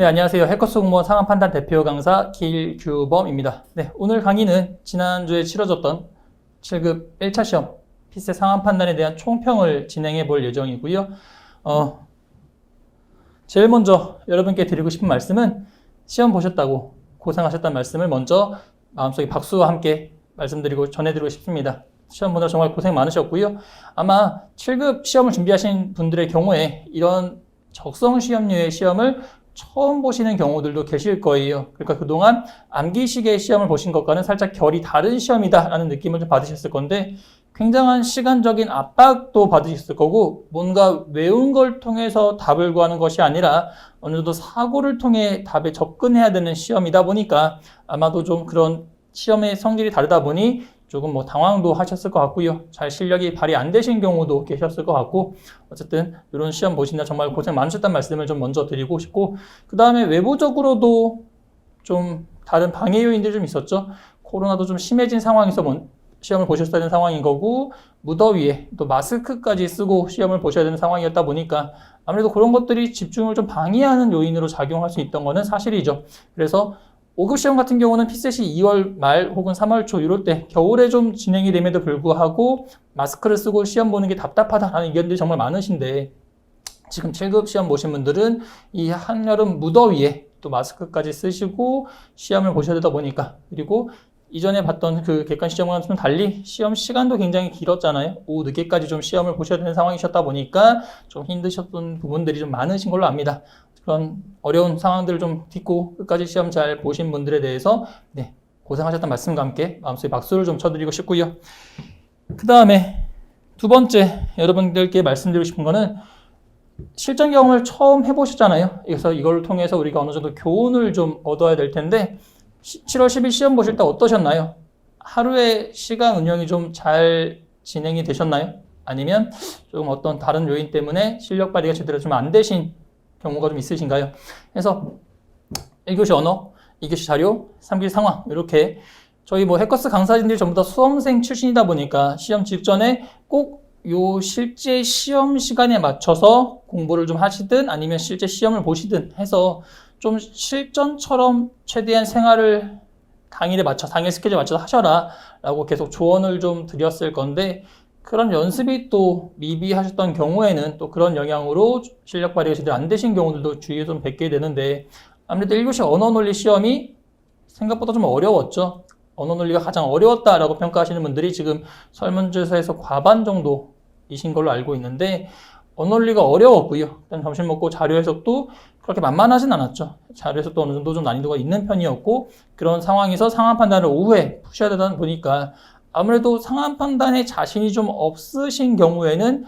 네, 안녕하세요. 해커스 공무원 상황 판단 대표 강사 길규범입니다. 네, 오늘 강의는 지난주에 치러졌던 7급 1차 시험 피셋 상황 판단에 대한 총평을 진행해 볼 예정이고요. 제일 먼저 여러분께 드리고 싶은 말씀은 시험 보셨다고 고생하셨다는 말씀을 먼저 마음속에 박수와 함께 전해드리고 싶습니다. 시험 보느라 정말 고생 많으셨고요. 아마 7급 시험을 준비하신 분들의 경우에 이런 적성 시험류의 시험을 처음 보시는 경우들도 계실 거예요. 그러니까 그동안 암기식의 시험을 보신 것과는 살짝 결이 다른 시험이다라는 느낌을 좀 받으셨을 건데 굉장한 시간적인 압박도 받으셨을 거고 뭔가 외운 걸 통해서 답을 구하는 것이 아니라 어느 정도 사고를 통해 답에 접근해야 되는 시험이다 보니까 아마도 좀 그런 시험의 성질이 다르다 보니 조금 당황도 하셨을 것 같고요. 잘 실력이 발휘 안 되신 경우도 계셨을 것 같고 어쨌든 이런 시험 보시느라 정말 고생 많으셨다는 말씀을 좀 먼저 드리고 싶고 그 다음에 외부적으로도 좀 다른 방해 요인들이 좀 있었죠. 코로나도 좀 심해진 상황에서 시험을 보셨어야 되는 상황인 거고 무더위에 또 마스크까지 쓰고 시험을 보셔야 되는 상황이었다 보니까 아무래도 그런 것들이 집중을 좀 방해하는 요인으로 작용할 수 있던 거는 사실이죠. 그래서 5급 시험 같은 경우는 피셋이 2월 말 혹은 3월 초 이럴 때 겨울에 좀 진행이 됨에도 불구하고 마스크를 쓰고 시험 보는 게 답답하다라는 의견들이 정말 많으신데 지금 7급 시험 보신 분들은 이 한여름 무더위에 또 마스크까지 쓰시고 시험을 보셔야 되다 보니까 그리고 이전에 봤던 그 객관 시험과는 좀 달리 시험 시간도 굉장히 길었잖아요. 오후 늦게까지 좀 시험을 보셔야 되는 상황이셨다 보니까 좀 힘드셨던 부분들이 좀 많으신 걸로 압니다. 그런 어려운 상황들을 좀 딛고 끝까지 시험 잘 보신 분들에 대해서 고생하셨다는 말씀과 함께 마음속에 박수를 좀 쳐드리고 싶고요. 그 다음에 두 번째 여러분들께 말씀드리고 싶은 거는 실전 경험을 처음 해보셨잖아요. 그래서 이걸 통해서 우리가 어느 정도 교훈을 좀 얻어야 될 텐데 7월 10일 시험 보실 때 어떠셨나요? 하루의 시간 운영이 좀 잘 진행이 되셨나요? 아니면 조금 어떤 다른 요인 때문에 실력 발휘가 제대로 좀 안 되신 경우가 좀 있으신가요? 그래서 1교시 언어, 2교시 자료, 3교시 상황 이렇게 저희 해커스 강사진들이 전부 다 수험생 출신이다 보니까 시험 직전에 꼭 요 실제 시험 시간에 맞춰서 공부를 좀 하시든 아니면 실제 시험을 보시든 해서 좀 실전처럼 최대한 생활을 당일 스케줄에 맞춰서 하셔라 라고 계속 조언을 좀 드렸을 건데 그런 연습이 또 미비하셨던 경우에는 또 그런 영향으로 실력 발휘가 제대로 안 되신 경우들도 주위에 좀 뵙게 되는데 아무래도 1교시 언어 논리 시험이 생각보다 좀 어려웠죠. 언어 논리가 가장 어려웠다라고 평가하시는 분들이 지금 설문조사에서 과반 정도이신 걸로 알고 있는데 언어 논리가 어려웠고요. 일단 점심 먹고 자료 해석도 그렇게 만만하진 않았죠. 자료 해석도 어느 정도 좀 난이도가 있는 편이었고 그런 상황에서 상황 판단을 오후에 푸셔야 되다 보니까 아무래도 상황 판단에 자신이 좀 없으신 경우에는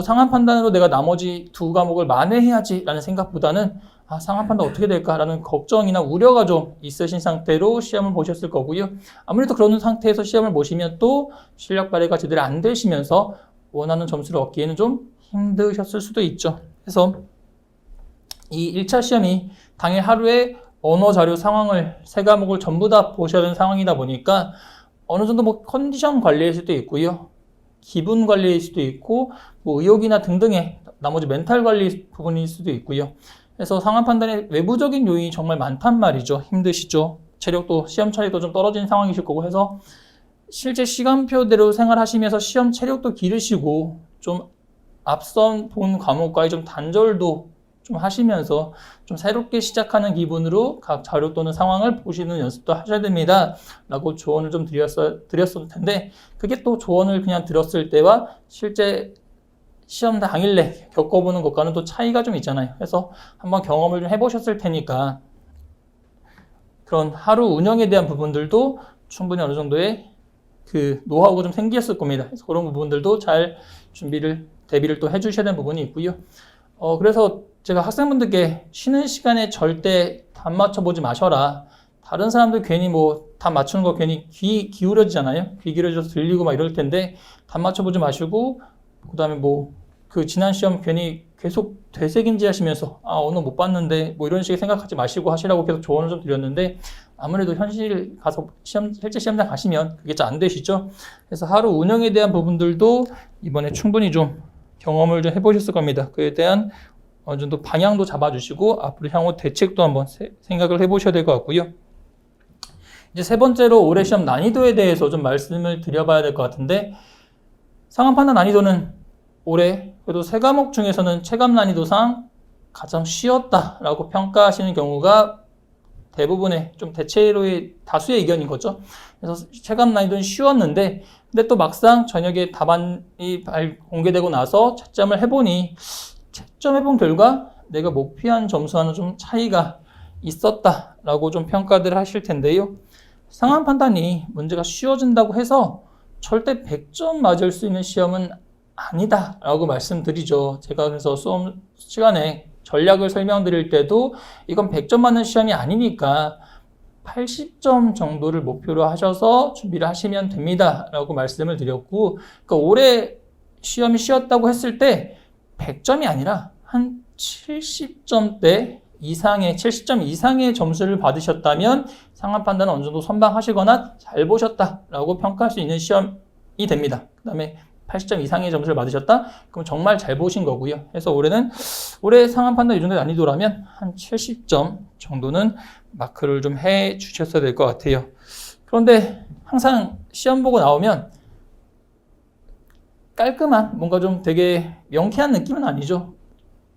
상황 판단으로 내가 나머지 두 과목을 만회해야지 라는 생각보다는 상황 판단 어떻게 될까라는 걱정이나 우려가 좀 있으신 상태로 시험을 보셨을 거고요. 아무래도 그런 상태에서 시험을 보시면 또 실력 발휘가 제대로 안 되시면서 원하는 점수를 얻기에는 좀 힘드셨을 수도 있죠. 그래서 이 1차 시험이 당일 하루에 언어 자료 상황을 3과목을 전부 다 보셔야 되는 상황이다 보니까 어느 정도 컨디션 관리일 수도 있고요. 기분 관리일 수도 있고 의욕이나 등등의 나머지 멘탈 관리 부분일 수도 있고요. 그래서 상황 판단에 외부적인 요인이 정말 많단 말이죠. 힘드시죠. 체력도 시험 체력도 좀 떨어진 상황이실 거고 해서 실제 시간표대로 생활하시면서 시험 체력도 기르시고 좀 앞선 본 과목과의 좀 단절도 좀 하시면서 좀 새롭게 시작하는 기분으로 각 자료 또는 상황을 보시는 연습도 하셔야 됩니다. 라고 조언을 좀 드렸을 텐데 그게 또 조언을 그냥 들었을 때와 실제 시험 당일에 겪어보는 것과는 또 차이가 좀 있잖아요. 그래서 한번 경험을 좀 해보셨을 테니까 그런 하루 운영에 대한 부분들도 충분히 어느 정도의 그 노하우가 좀 생겼을 겁니다. 그래서 그런 부분들도 잘 대비를 또 해주셔야 되는 부분이 있고요. 그래서 제가 학생분들께 쉬는 시간에 절대 답 맞춰보지 마셔라. 다른 사람들 괜히 답 맞추는 거 괜히 귀 기울여지잖아요. 귀 기울여져서 들리고 막 이럴 텐데 답 맞춰보지 마시고 그 다음에 그 지난 시험 괜히 계속 되새김질 하시면서 오늘 못 봤는데 이런 식의 생각하지 마시고 하시라고 계속 조언을 좀 드렸는데 아무래도 현실 가서 실제 시험장 가시면 그게 잘 안 되시죠. 그래서 하루 운영에 대한 부분들도 이번에 충분히 좀 경험을 좀 해보셨을 겁니다. 그에 대한 어느 정도 방향도 잡아주시고 앞으로 향후 대책도 한번 생각을 해보셔야 될 것 같고요. 이제 세 번째로 올해 시험 난이도에 대해서 좀 말씀을 드려봐야 될 것 같은데, 상황판단 난이도는 올해 그래도 세 과목 중에서는 체감 난이도상 가장 쉬웠다라고 평가하시는 경우가 대부분의 좀 대체로의 다수의 의견인 거죠. 그래서 체감 난이도는 쉬웠는데, 근데 또 막상 저녁에 답안이 공개되고 나서 채점을 해보니 채점해본 결과 내가 목표한 점수와는 좀 차이가 있었다라고 좀 평가들을 하실 텐데요. 상황 판단이 문제가 쉬워진다고 해서 절대 100점 맞을 수 있는 시험은 아니다라고 말씀드리죠. 제가 그래서 수업 시간에 전략을 설명드릴 때도 이건 100점 맞는 시험이 아니니까 80점 정도를 목표로 하셔서 준비를 하시면 됩니다 라고 말씀을 드렸고, 그러니까 올해 시험이 쉬웠다고 했을 때 100점이 아니라 한 70점대 이상의 70점 이상의 점수를 받으셨다면 상황 판단은 어느 정도 선방하시거나 잘 보셨다라고 평가할 수 있는 시험이 됩니다. 그 다음에 80점 이상의 점수를 받으셨다? 그럼 정말 잘 보신 거고요. 그래서 올해 상황 판단 이 정도 난이도라면 한 70점 정도는 마크를 좀 해 주셨어야 될 것 같아요. 그런데 항상 시험 보고 나오면 깔끔한, 뭔가 좀 되게 명쾌한 느낌은 아니죠.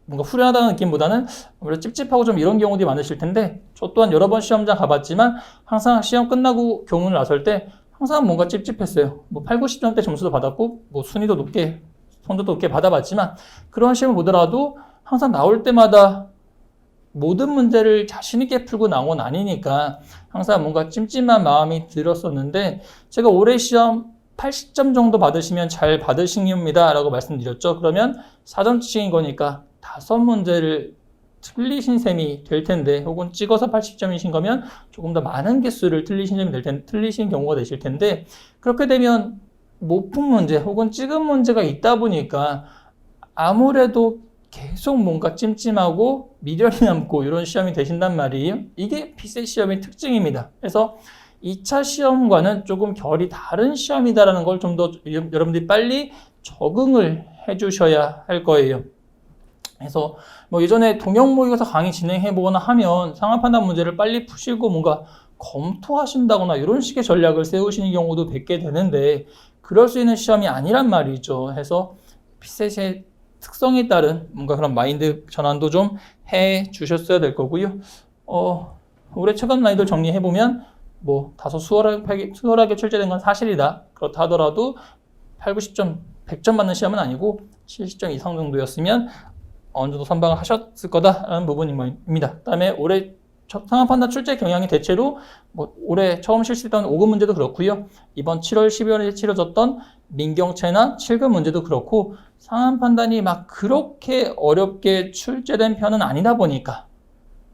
뭔가 후련하다는 느낌보다는 아무래도 찝찝하고 좀 이런 경우들이 많으실 텐데, 저 또한 여러 번 시험장 가봤지만 항상 시험 끝나고 교문을 나설 때 항상 뭔가 찝찝했어요. 뭐 8, 90점대 점수도 받았고 뭐 순위도 높게, 성적도 높게 받아봤지만 그런 시험을 보더라도 항상 나올 때마다 모든 문제를 자신 있게 풀고 나온 건 아니니까 항상 뭔가 찜찜한 마음이 들었었는데, 제가 올해 시험 80점 정도 받으시면 잘 받으신 겁니다 라고 말씀드렸죠. 그러면 4점씩인 거니까 5문제를 틀리신 셈이 될 텐데, 혹은 찍어서 80점이신 거면 조금 더 많은 개수를 틀리신 점이 될 텐데, 틀리신 경우가 되실 텐데, 그렇게 되면 못 푼 문제 혹은 찍은 문제가 있다 보니까 아무래도 계속 뭔가 찜찜하고 미련이 남고 이런 시험이 되신단 말이에요. 이게 피셋 시험의 특징입니다. 그래서 2차 시험과는 조금 결이 다른 시험이다라는 걸 좀 더 여러분들이 빨리 적응을 해주셔야 할 거예요. 그래서 뭐 예전에 동영 모의고사 강의 진행해 보거나 하면 상황 판단 문제를 빨리 푸시고 뭔가 검토하신다거나 이런 식의 전략을 세우시는 경우도 뵙게 되는데, 그럴 수 있는 시험이 아니란 말이죠. 해서 피셋의 특성에 따른 뭔가 그런 마인드 전환도 좀 해 주셨어야 될 거고요. 올해 체감 난이도를 정리해 보면 뭐 다소 수월하게 출제된 건 사실이다. 그렇다 하더라도 8, 90점, 100점 맞는 시험은 아니고 70점 이상 정도였으면 어느 정도 선방을 하셨을 거다라는 부분입니다. 그 다음에 올해 상황 판단 출제 경향이 대체로 뭐 올해 처음 실시했던 5급 문제도 그렇고요. 이번 7월, 12월에 치러졌던 민경채나 7급 문제도 그렇고 상황 판단이 막 그렇게 어렵게 출제된 편은 아니다 보니까,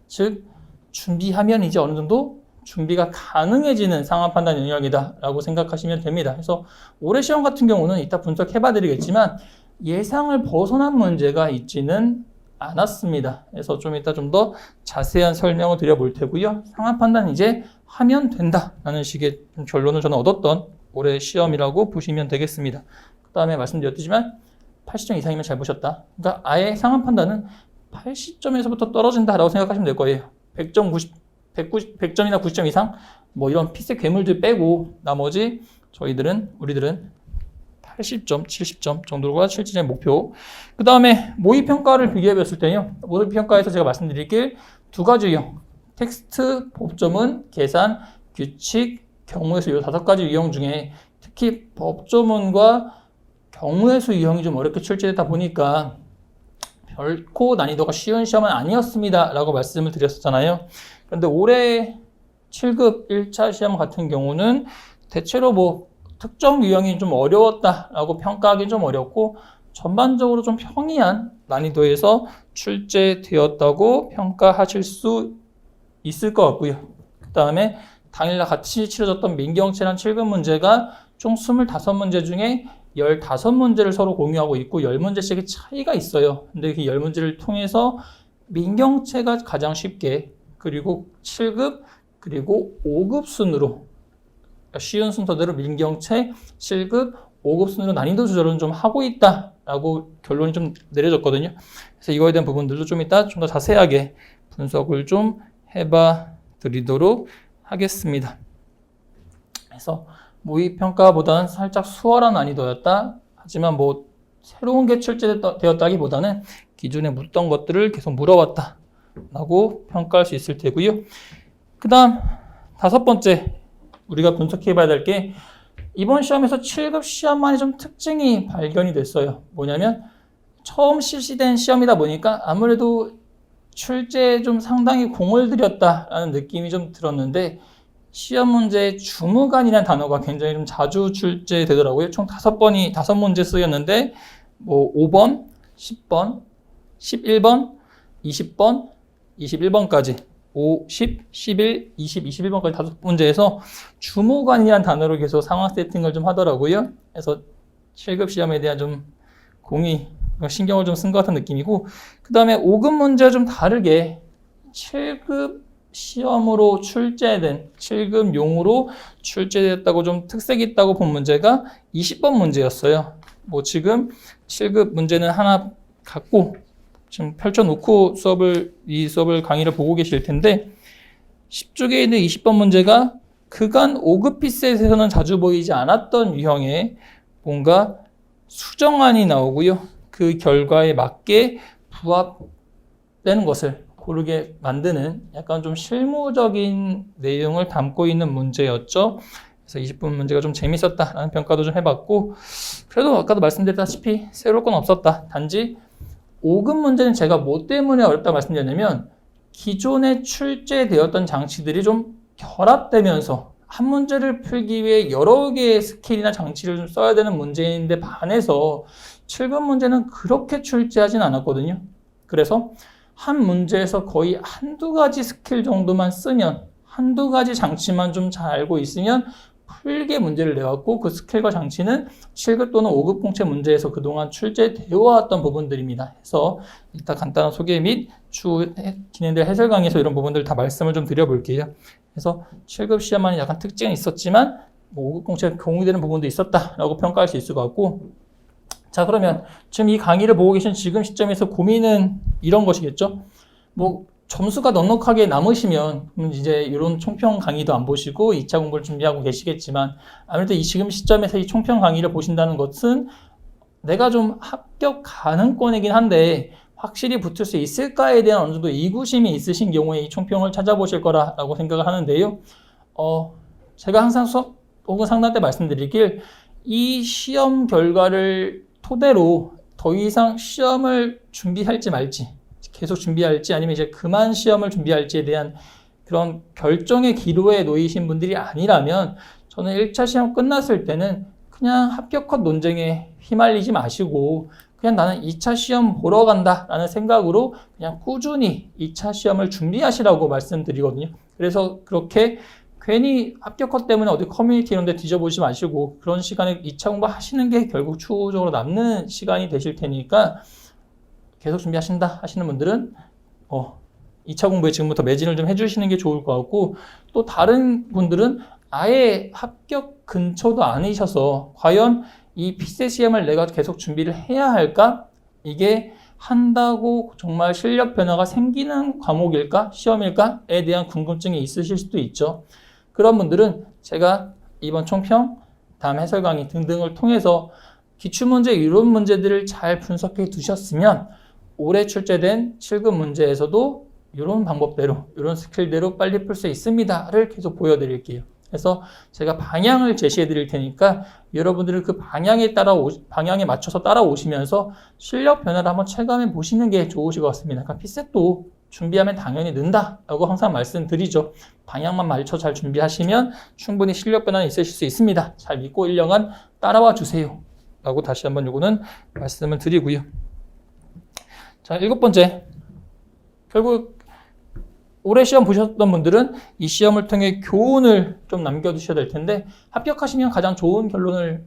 즉 준비하면 이제 어느 정도 준비가 가능해지는 상황 판단 영역이다라고 생각하시면 됩니다. 그래서 올해 시험 같은 경우는 이따 분석해봐 드리겠지만 예상을 벗어난 문제가 있지는 않았습니다. 그래서 좀 이따 좀 더 자세한 설명을 드려볼 테고요. 상황 판단 이제 하면 된다라는 식의 결론을 저는 얻었던 올해 시험이라고 보시면 되겠습니다. 그 다음에 말씀드렸지만 80점 이상이면 잘 보셨다. 그러니까 아예 상황 판단은 80점에서부터 떨어진다라고 생각하시면 될 거예요. 100점, 100점이나 90점 이상 뭐 이런 피셋 괴물들 빼고 나머지 우리들은 80점, 70점 정도가 실질의 목표. 그 다음에 모의평가를 비교해 봤을 때요. 모의평가에서 제가 말씀드릴 게 두 가지 유형. 텍스트, 법조문, 계산, 규칙, 경우의 수 이 5가지 유형 중에 특히 법조문과 경우의 수 유형이 좀 어렵게 출제되다 보니까 결코 난이도가 쉬운 시험은 아니었습니다 라고 말씀을 드렸었잖아요. 그런데 올해 7급 1차 시험 같은 경우는 대체로 뭐 특정 유형이 좀 어려웠다라고 평가하기 좀 어렵고 전반적으로 좀 평이한 난이도에서 출제되었다고 평가하실 수 있을 것 같고요. 그 다음에 당일날 같이 치러졌던 민경채란 7급 문제가 총 25문제 중에 15문제를 서로 공유하고 있고 10문제씩의 차이가 있어요. 근데 그 10문제를 통해서 민경채가 가장 쉽게, 그리고 7급 그리고 5급 순으로 쉬운 순서대로 민경채 7급, 5급 순으로 난이도 조절은 좀 하고 있다라고 결론이 좀 내려졌거든요. 그래서 이거에 대한 부분들도 좀 이따 좀 더 자세하게 분석을 좀 해봐 드리도록 하겠습니다. 그래서 모의평가보다는 살짝 수월한 난이도였다. 하지만 뭐 새로운 게 출제되었다기보다는 기존에 묻던 것들을 계속 물어왔다 라고 평가할 수 있을 테고요. 그 다음 5번째 우리가 분석해 봐야 될 게 이번 시험에서 7급 시험만의 좀 특징이 발견이 됐어요. 뭐냐면 처음 실시된 시험이다 보니까 아무래도 출제에 좀 상당히 공을 들였다라는 느낌이 좀 들었는데 시험 문제에 주무관이라는 단어가 굉장히 좀 자주 출제되더라고요. 총 5문제 쓰였는데 뭐 5번, 10번, 11번, 20번, 21번까지 5, 10, 11, 20, 21번까지 5문제에서 주무관이라는 단어로 계속 상황 세팅을 좀 하더라고요. 그래서 7급 시험에 대한 좀 공이 신경을 좀 쓴 것 같은 느낌이고 그 다음에 5급 문제와 좀 다르게 7급 시험으로 출제된 7급용으로 출제됐다고 좀 특색이 있다고 본 문제가 20번 문제였어요. 뭐 지금 7급 문제는 하나 갖고 지금 펼쳐놓고 이 수업을 강의를 보고 계실 텐데 10쪽에 있는 20번 문제가 그간 5급 피셋에서는 자주 보이지 않았던 유형의 뭔가 수정안이 나오고요. 그 결과에 맞게 부합되는 것을 고르게 만드는 약간 좀 실무적인 내용을 담고 있는 문제였죠. 그래서 20분 문제가 좀 재밌었다라는 평가도 좀 해봤고 그래도 아까도 말씀드렸다시피 새로울 건 없었다. 단지 5급 문제는 제가 뭐 때문에 어렵다고 말씀드렸냐면 기존에 출제되었던 장치들이 좀 결합되면서 한 문제를 풀기 위해 여러 개의 스킬이나 장치를 좀 써야 되는 문제인데 반해서 7급 문제는 그렇게 출제하진 않았거든요. 그래서 한 문제에서 거의 한두 가지 스킬 정도만 쓰면 한두 가지 장치만 좀 잘 알고 있으면 풀게 문제를 내왔고 그 스킬과 장치는 7급 또는 5급 공채 문제에서 그동안 출제되어 왔던 부분들입니다. 해서 이따 간단한 소개 및 추후 진행될 해설 강의에서 이런 부분들 다 말씀을 좀 드려볼게요. 그래서 7급 시험만이 약간 특징은 있었지만 5급 공채가 공유되는 부분도 있었다라고 평가할 수 있을 것 같고 자 그러면 지금 이 강의를 보고 계신 지금 시점에서 고민은 이런 것이겠죠. 뭐 점수가 넉넉하게 남으시면 이제 이런 총평 강의도 안 보시고 2차 공부를 준비하고 계시겠지만 아무래도 이 지금 시점에서 이 총평 강의를 보신다는 것은 내가 좀 합격 가능권이긴 한데 확실히 붙을 수 있을까에 대한 어느 정도 의구심이 있으신 경우에 이 총평을 찾아보실 거라고 생각을 하는데요. 제가 항상 수업 혹은 상담 때 말씀드리길 이 시험 결과를 토대로 더 이상 시험을 준비할지 말지 계속 준비할지 아니면 이제 그만 시험을 준비할지에 대한 그런 결정의 기로에 놓이신 분들이 아니라면 저는 1차 시험 끝났을 때는 그냥 합격 컷 논쟁에 휘말리지 마시고 그냥 나는 2차 시험 보러 간다라는 생각으로 그냥 꾸준히 2차 시험을 준비하시라고 말씀드리거든요. 그래서 그렇게 괜히 합격 컷 때문에 어디 커뮤니티 이런 데 뒤져보지 마시고 그런 시간에 2차 공부 하시는 게 결국 추후적으로 남는 시간이 되실 테니까 계속 준비하신다 하시는 분들은 2차 공부에 지금부터 매진을 좀 해주시는 게 좋을 것 같고 또 다른 분들은 아예 합격 근처도 아니셔서 과연 이 피셋 시험을 내가 계속 준비를 해야 할까? 이게 한다고 정말 실력 변화가 생기는 과목일까? 시험일까?에 대한 궁금증이 있으실 수도 있죠. 그런 분들은 제가 이번 총평, 다음 해설 강의 등등을 통해서 기출문제, 이론 문제들을 잘 분석해 두셨으면 올해 출제된 7급 문제에서도 이런 방법대로, 이런 스킬대로 빨리 풀 수 있습니다를 계속 보여드릴게요. 그래서 제가 방향을 제시해 드릴 테니까 여러분들은 그 방향에 맞춰서 따라오시면서 실력 변화를 한번 체감해 보시는 게 좋으실 것 같습니다. 그러니까 피셋도 준비하면 당연히 는다라고 항상 말씀드리죠. 방향만 맞춰 잘 준비하시면 충분히 실력 변화는 있으실 수 있습니다. 잘 믿고 1년간 따라와 주세요. 라고 다시 한번 요거는 말씀을 드리고요. 자, 7번째. 결국 올해 시험 보셨던 분들은 이 시험을 통해 교훈을 좀 남겨두셔야 될 텐데 합격하시면 가장 좋은 결론을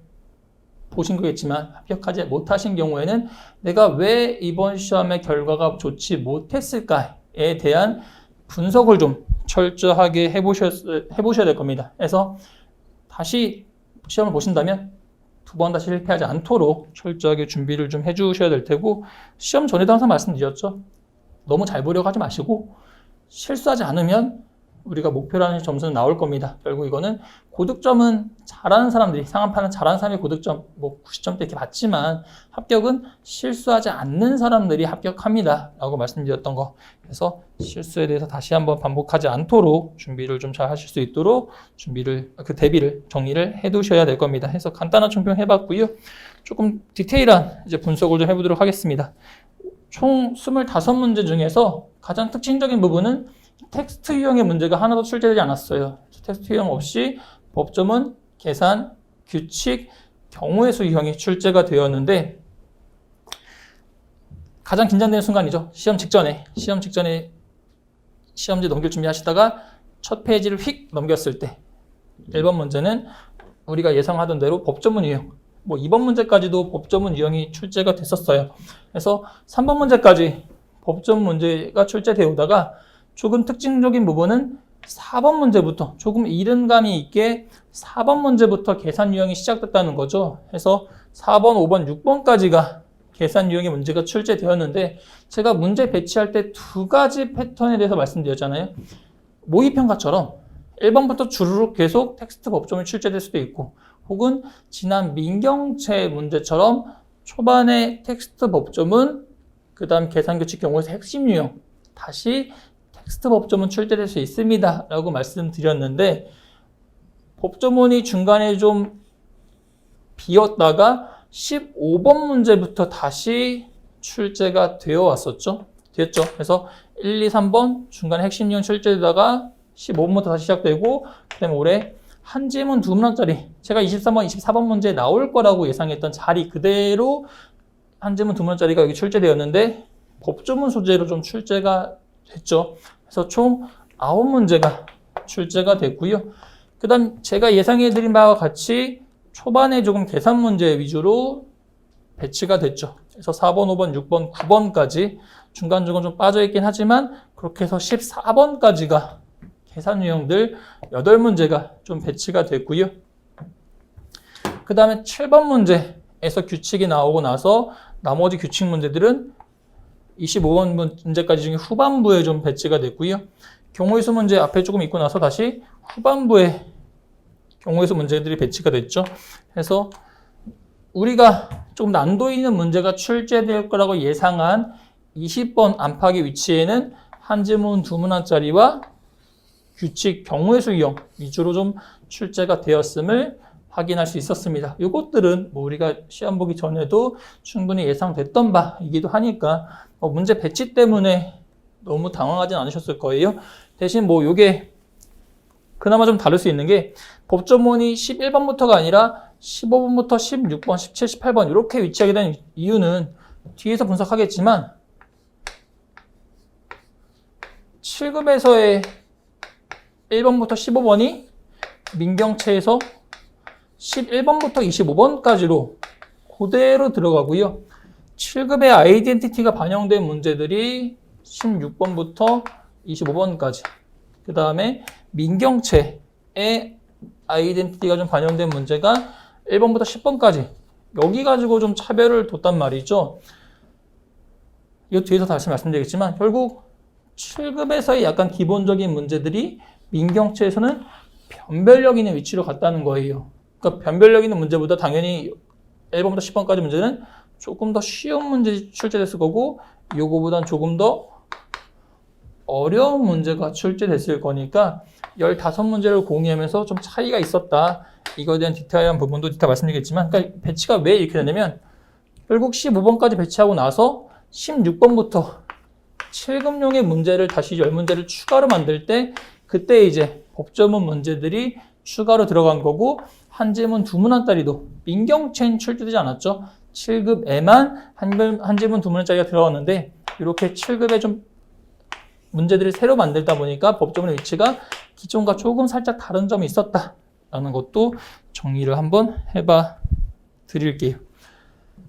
보신 거겠지만 합격하지 못하신 경우에는 내가 왜 이번 시험의 결과가 좋지 못했을까에 대한 분석을 좀 철저하게 해보셔야 될 겁니다. 그래서 다시 시험을 보신다면 두 번 다시 실패하지 않도록 철저하게 준비를 좀 해주셔야 될 테고, 시험 전에도 항상 말씀드렸죠. 너무 잘 보려고 하지 마시고 실수하지 않으면 우리가 목표로 하는 점수는 나올 겁니다. 결국 이거는 고득점은 잘하는 사람들이, 상한판은 잘하는 사람이 고득점 뭐 90점대 이렇게 받지만 합격은 실수하지 않는 사람들이 합격합니다 라고 말씀드렸던 거. 그래서 실수에 대해서 다시 한번 반복하지 않도록 준비를 좀 잘 하실 수 있도록 대비를 정리를 해 두셔야 될 겁니다. 해서 간단한 총평 해봤고요. 조금 디테일한 이제 분석을 좀 해보도록 하겠습니다. 총 25문제 중에서 가장 특징적인 부분은 텍스트 유형의 문제가 하나도 출제되지 않았어요. 텍스트 유형 없이 법조문, 계산, 규칙, 경우의 수 유형이 출제가 되었는데, 가장 긴장되는 순간이죠. 시험 직전에 시험지 넘길 준비하시다가 첫 페이지를 휙 넘겼을 때 1번 문제는 우리가 예상하던 대로 법조문 유형, 뭐 2번 문제까지도 법조문 유형이 출제가 됐었어요. 그래서 3번 문제까지 법조문 문제가 출제되어 오다가 조금 특징적인 부분은 4번 문제부터 조금 이른감이 있게 4번 문제부터 계산 유형이 시작됐다는 거죠. 그래서 4번, 5번, 6번까지가 계산 유형의 문제가 출제되었는데, 제가 문제 배치할 때 두 가지 패턴에 대해서 말씀드렸잖아요. 모의평가처럼 1번부터 주르륵 계속 텍스트 법조문이 출제될 수도 있고, 혹은 지난 민경채 문제처럼 초반에 텍스트 법조문, 그 다음 계산규칙 경우에서 핵심 유형, 다시 텍스트 법조문 출제될 수 있습니다 라고 말씀드렸는데, 법조문이 중간에 좀 비었다가 15번 문제부터 다시 출제가 되어 왔었죠. 됐죠. 그래서 1, 2, 3번 중간에 핵심 유형 출제되다가 15번부터 다시 시작되고, 그 다음에 올해 한 지문 두 문항짜리, 제가 23번, 24번 문제에 나올 거라고 예상했던 자리 그대로 한 지문 두 문항짜리가 여기 출제되었는데, 법조문 소재로 좀 출제가 됐죠. 그래서 총 9문제가 출제가 됐고요. 그 다음 제가 예상해드린 바와 같이 초반에 조금 계산 문제 위주로 배치가 됐죠. 그래서 4번, 5번, 6번, 9번까지 중간중간 좀 빠져있긴 하지만 그렇게 해서 14번까지가 계산 유형들 8문제가 좀 배치가 됐고요. 그 다음에 7번 문제에서 규칙이 나오고 나서 나머지 규칙 문제들은 25번 문제까지 중에 후반부에 좀 배치가 됐고요. 경우의 수 문제 앞에 조금 있고 나서 다시 후반부에 경우의 수 문제들이 배치가 됐죠. 그래서 우리가 조금 난도 있는 문제가 출제될 거라고 예상한 20번 안팎의 위치에는 한 지문 두 문항짜리와 규칙 경우의 수 유형 위주로 좀 출제가 되었음을 확인할 수 있었습니다. 이것들은 뭐 우리가 시험 보기 전에도 충분히 예상됐던 바이기도 하니까 문제 배치 때문에 너무 당황하진 않으셨을 거예요. 대신 뭐 이게 그나마 좀 다를 수 있는 게, 법조문이 11번부터가 아니라 15번부터 16번, 17, 18번 이렇게 위치하게 된 이유는 뒤에서 분석하겠지만 7급에서의 1번부터 15번이 민경채에서 11번부터 25번까지로 그대로 들어가고요. 7급의 아이덴티티가 반영된 문제들이 16번부터 25번까지, 그 다음에 민경채의 아이덴티티가 좀 반영된 문제가 1번부터 10번까지, 여기 가지고 좀 차별을 뒀단 말이죠. 이거 뒤에서 다시 말씀드리겠지만 결국 7급에서의 약간 기본적인 문제들이 민경채에서는 변별력 있는 위치로 갔다는 거예요. 그러니까 변별력 있는 문제보다 당연히 1번부터 10번까지 문제는 조금 더 쉬운 문제 출제됐을 거고, 요거보단 조금 더 어려운 문제가 출제됐을 거니까 15문제를 공유하면서 좀 차이가 있었다. 이거에 대한 디테일한 부분도 이따 말씀드리겠지만, 그러니까 배치가 왜 이렇게 되냐면 결국 15번까지 배치하고 나서 16번부터 7급용의 문제를 다시 10문제를 추가로 만들 때, 그때 이제 법조문 문제들이 추가로 들어간 거고, 한 지문 두 문항짜리도 민경채는 출제되지 않았죠. 7급에만 한 지문 두 문항짜리가 들어갔는데, 이렇게 7급에 좀 문제들을 새로 만들다 보니까 법조문의 위치가 기존과 조금 살짝 다른 점이 있었다라는 것도 정리를 한번 해봐 드릴게요.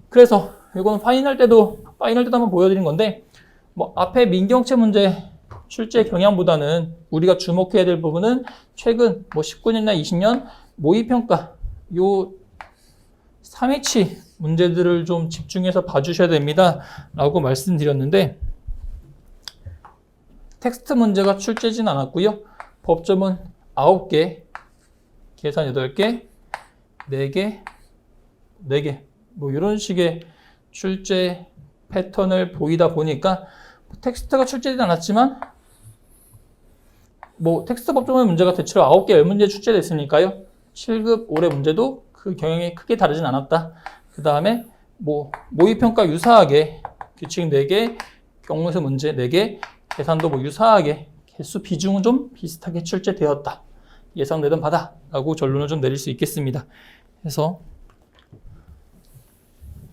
그래서 이거는 파이널 때도 한번 보여드린 건데, 뭐 앞에 민경채 문제 출제 경향보다는 우리가 주목해야 될 부분은 최근 뭐 19년이나 20년 모의평가 요 3회치 문제들을 좀 집중해서 봐주셔야 됩니다. 라고 말씀드렸는데 텍스트 문제가 출제진 않았고요. 법점은 9개, 계산 8개, 4개, 4개 뭐 이런 식의 출제 패턴을 보이다 보니까 텍스트가 출제되지 않았지만 뭐 텍스트 법조문의 문제가 대체로 9개 10문제 출제됐으니까요. 7급 올해 문제도 그 경향이 크게 다르진 않았다. 그 다음에 뭐 모의평가 유사하게 규칙 4개, 경우에서 문제 4개, 계산도 뭐 유사하게 개수 비중은 좀 비슷하게 출제되었다. 예상되던 바다 라고 결론을 좀 내릴 수 있겠습니다. 그래서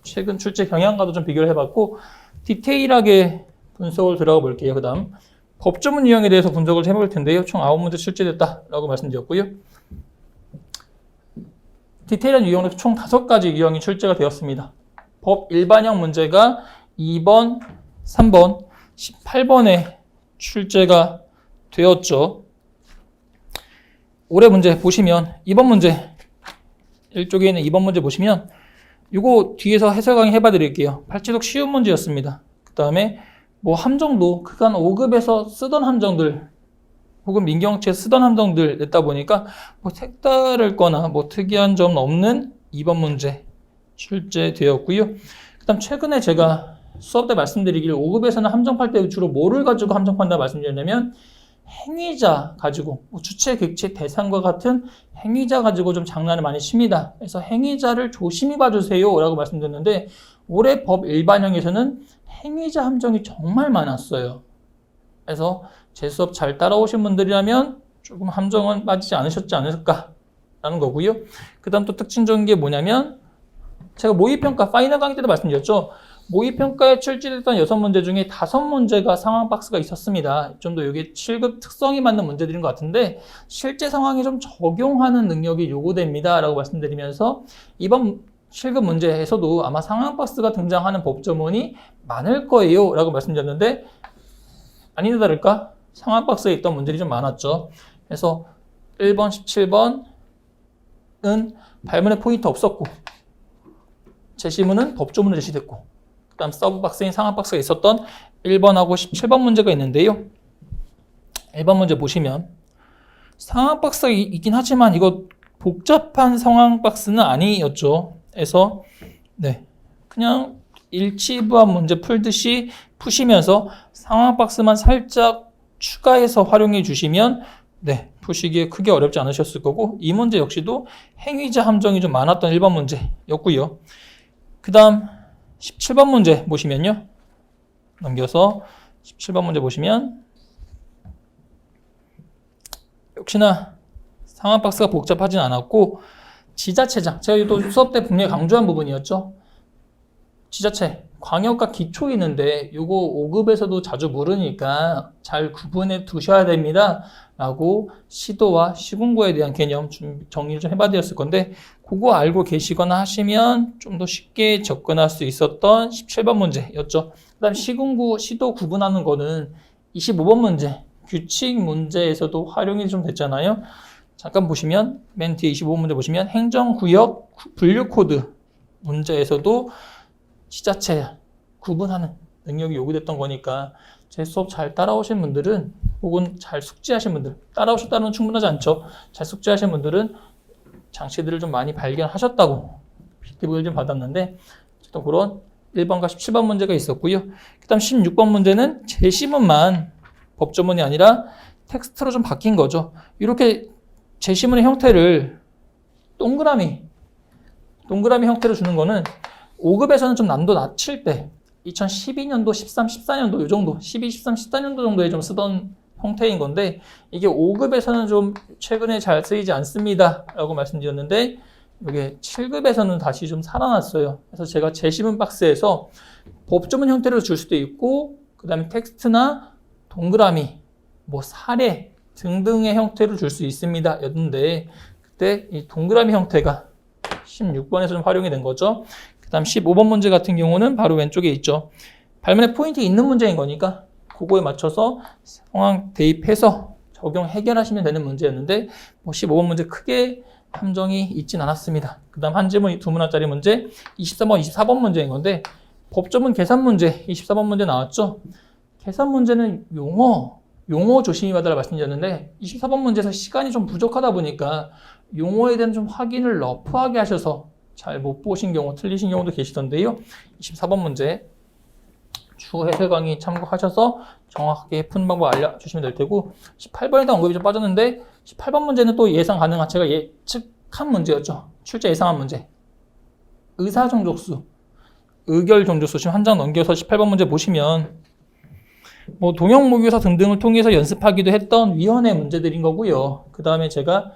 최근 출제 경향과도 좀 비교를 해봤고 디테일하게 분석을 들어가 볼게요. 그 다음 법조문 유형에 대해서 분석을 해볼 텐데요. 총 9문제 출제됐다라고 말씀드렸고요. 디테일한 유형에서 총 5가지 유형이 출제가 되었습니다. 법 일반형 문제가 2번, 3번, 18번에 출제가 되었죠. 올해 문제 보시면 2번 문제, 이쪽에 있는 2번 문제 보시면 이거 뒤에서 해설 강의 해봐 드릴게요. 발제독 쉬운 문제였습니다. 그 다음에 뭐 함정도 그간 5급에서 쓰던 함정들 혹은 민경학체에서 쓰던 함정들 냈다 보니까 뭐 색다를 거나 뭐 특이한 점 없는 2번 문제 출제되었고요. 그 다음 최근에 제가 수업 때 말씀드리길 5급에서는 함정팔 때 주로 뭐를 가지고 함정판다 말씀드렸냐면 행위자 가지고 뭐 주체, 객체, 대상과 같은 행위자 가지고 좀 장난을 많이 칩니다. 그래서 행위자를 조심히 봐주세요 라고 말씀드렸는데 올해 법 일반형에서는 행위자 함정이 정말 많았어요. 그래서 제 수업 잘 따라오신 분들이라면 조금 함정은 빠지지 않으셨지 않을까라는 거고요. 그 다음 또 특징적인 게 뭐냐면 제가 모의평가 파이널 강의 때도 말씀드렸죠. 모의평가에 출제됐던 6문제 중에 5문제가 상황 박스가 있었습니다. 좀 더 이게 7급 특성이 맞는 문제들인 것 같은데 실제 상황에 좀 적용하는 능력이 요구됩니다 라고 말씀드리면서 이번 7급 문제에서도 아마 상황 박스가 등장하는 법조문이 많을 거예요 라고 말씀드렸는데 아니나 다를까 상황 박스에 있던 문제들이 좀 많았죠. 그래서 1번, 17번은 발문에 포인트 없었고 제시문은 법조문으로 제시됐고 그 다음 서브 박스인 상황 박스가 있었던 1번하고 17번 문제가 있는데요. 1번 문제 보시면 상황 박스가 있긴 하지만 이거 복잡한 상황 박스는 아니었죠. 그래서 네 그냥 일치부합 문제 풀듯이 푸시면서 상황 박스만 살짝 추가해서 활용해 주시면 네 푸시기에 크게 어렵지 않으셨을 거고 이 문제 역시도 행위자 함정이 좀 많았던 1번 문제였고요. 그 다음 17번 문제 보시면요. 넘겨서 17번 문제 보시면 역시나 상황 박스가 복잡하진 않았고 지자체장, 제가 또 수업 때 분명히 강조한 부분이었죠. 지자체, 광역과 기초 있는데 요거 5급에서도 자주 물으니까 잘 구분해 두셔야 됩니다. 라고 시도와 시군구에 대한 개념 좀 정리를 좀 해봐 드렸을 건데 그거 알고 계시거나 하시면 좀 더 쉽게 접근할 수 있었던 17번 문제였죠. 그 다음 시군구, 시도 구분하는 거는 25번 문제, 규칙 문제에서도 활용이 좀 됐잖아요. 잠깐 보시면 맨 뒤에 25번 문제 보시면 행정구역 분류코드 문제에서도 지자체 구분하는 능력이 요구됐던 거니까 제 수업 잘 따라오신 분들은 혹은 잘 숙지하신 분들 따라오셨다는 건 충분하지 않죠. 잘 숙지하신 분들은 장치들을 좀 많이 발견하셨다고 피드백을 좀 받았는데 어쨌든 그런 1번과 17번 문제가 있었고요. 그 다음 16번 문제는 제시문만 법조문이 아니라 텍스트로 좀 바뀐 거죠. 이렇게 제시문의 형태를 동그라미 형태로 주는 거는 5급에서는 좀 난도 낮출 때 2012년도, 13, 14년도 이 정도 12, 13, 14년도 정도에 좀 쓰던 형태인 건데 이게 5급에서는 좀 최근에 잘 쓰이지 않습니다 라고 말씀드렸는데 이게 7급에서는 다시 좀 살아났어요. 그래서 제가 제시문 박스에서 법조문 형태로 줄 수도 있고 그 다음에 텍스트나 동그라미, 뭐 사례 등등의 형태로 줄 수 있습니다 였는데 그때 이 동그라미 형태가 16번에서 좀 활용이 된 거죠. 그 다음 15번 문제 같은 경우는 바로 왼쪽에 있죠. 발문에 포인트 있는 문제인 거니까 그거에 맞춰서 상황 대입해서 적용 해결하시면 되는 문제였는데 뭐 15번 문제 크게 함정이 있진 않았습니다. 그 다음 한 지문, 두 문항짜리 문제 23번, 24번 문제인 건데 법조문 계산 문제 24번 문제 나왔죠. 계산 문제는 용어 조심히 받으라 말씀드렸는데 24번 문제에서 시간이 좀 부족하다 보니까 용어에 대한 좀 확인을 러프하게 하셔서 잘 못 보신 경우, 틀리신 경우도 계시던데요. 24번 문제 추후 해설 강의 참고하셔서 정확하게 푸는 방법 알려주시면 될 테고 18번에도 언급이 좀 빠졌는데 18번 문제는 또 예상 가능한 제가 예측한 문제였죠. 출제 예상한 문제. 의사종족수, 의결종족수 지금 한 장 넘겨서 18번 문제 보시면 뭐 동형 모의고사 등등을 통해서 연습하기도 했던 위원회 문제들인 거고요. 그 다음에 제가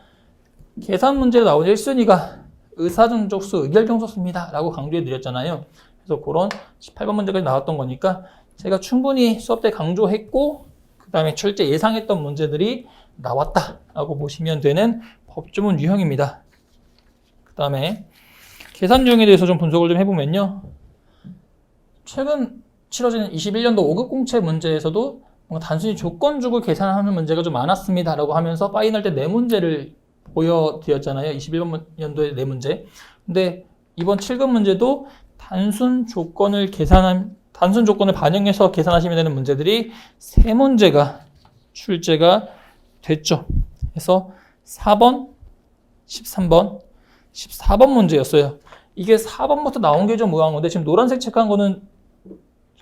계산 문제로 나온 1순위가 의사종족수, 의결종족수입니다 라고 강조해 드렸잖아요. 그래서 그런 18번 문제까지 나왔던 거니까 제가 충분히 수업 때 강조했고 그 다음에 출제 예상했던 문제들이 나왔다라고 보시면 되는 법조문 유형입니다. 그 다음에 계산 유형에 대해서 좀 분석을 좀 해보면요. 최근 치러지는 21년도 5급 공채 문제에서도 뭔가 단순히 조건 주고 계산하는 문제가 좀 많았습니다 라고 하면서 파이널 때 4문제를 보여드렸잖아요. 21년도에 4문제. 근데 이번 7급 문제도 단순 조건을 반영해서 계산하시면 되는 문제들이 3문제가 출제가 됐죠. 그래서 4번, 13번, 14번 문제였어요. 이게 4번부터 나온 게 좀 의아한 건데 지금 노란색 체크한 거는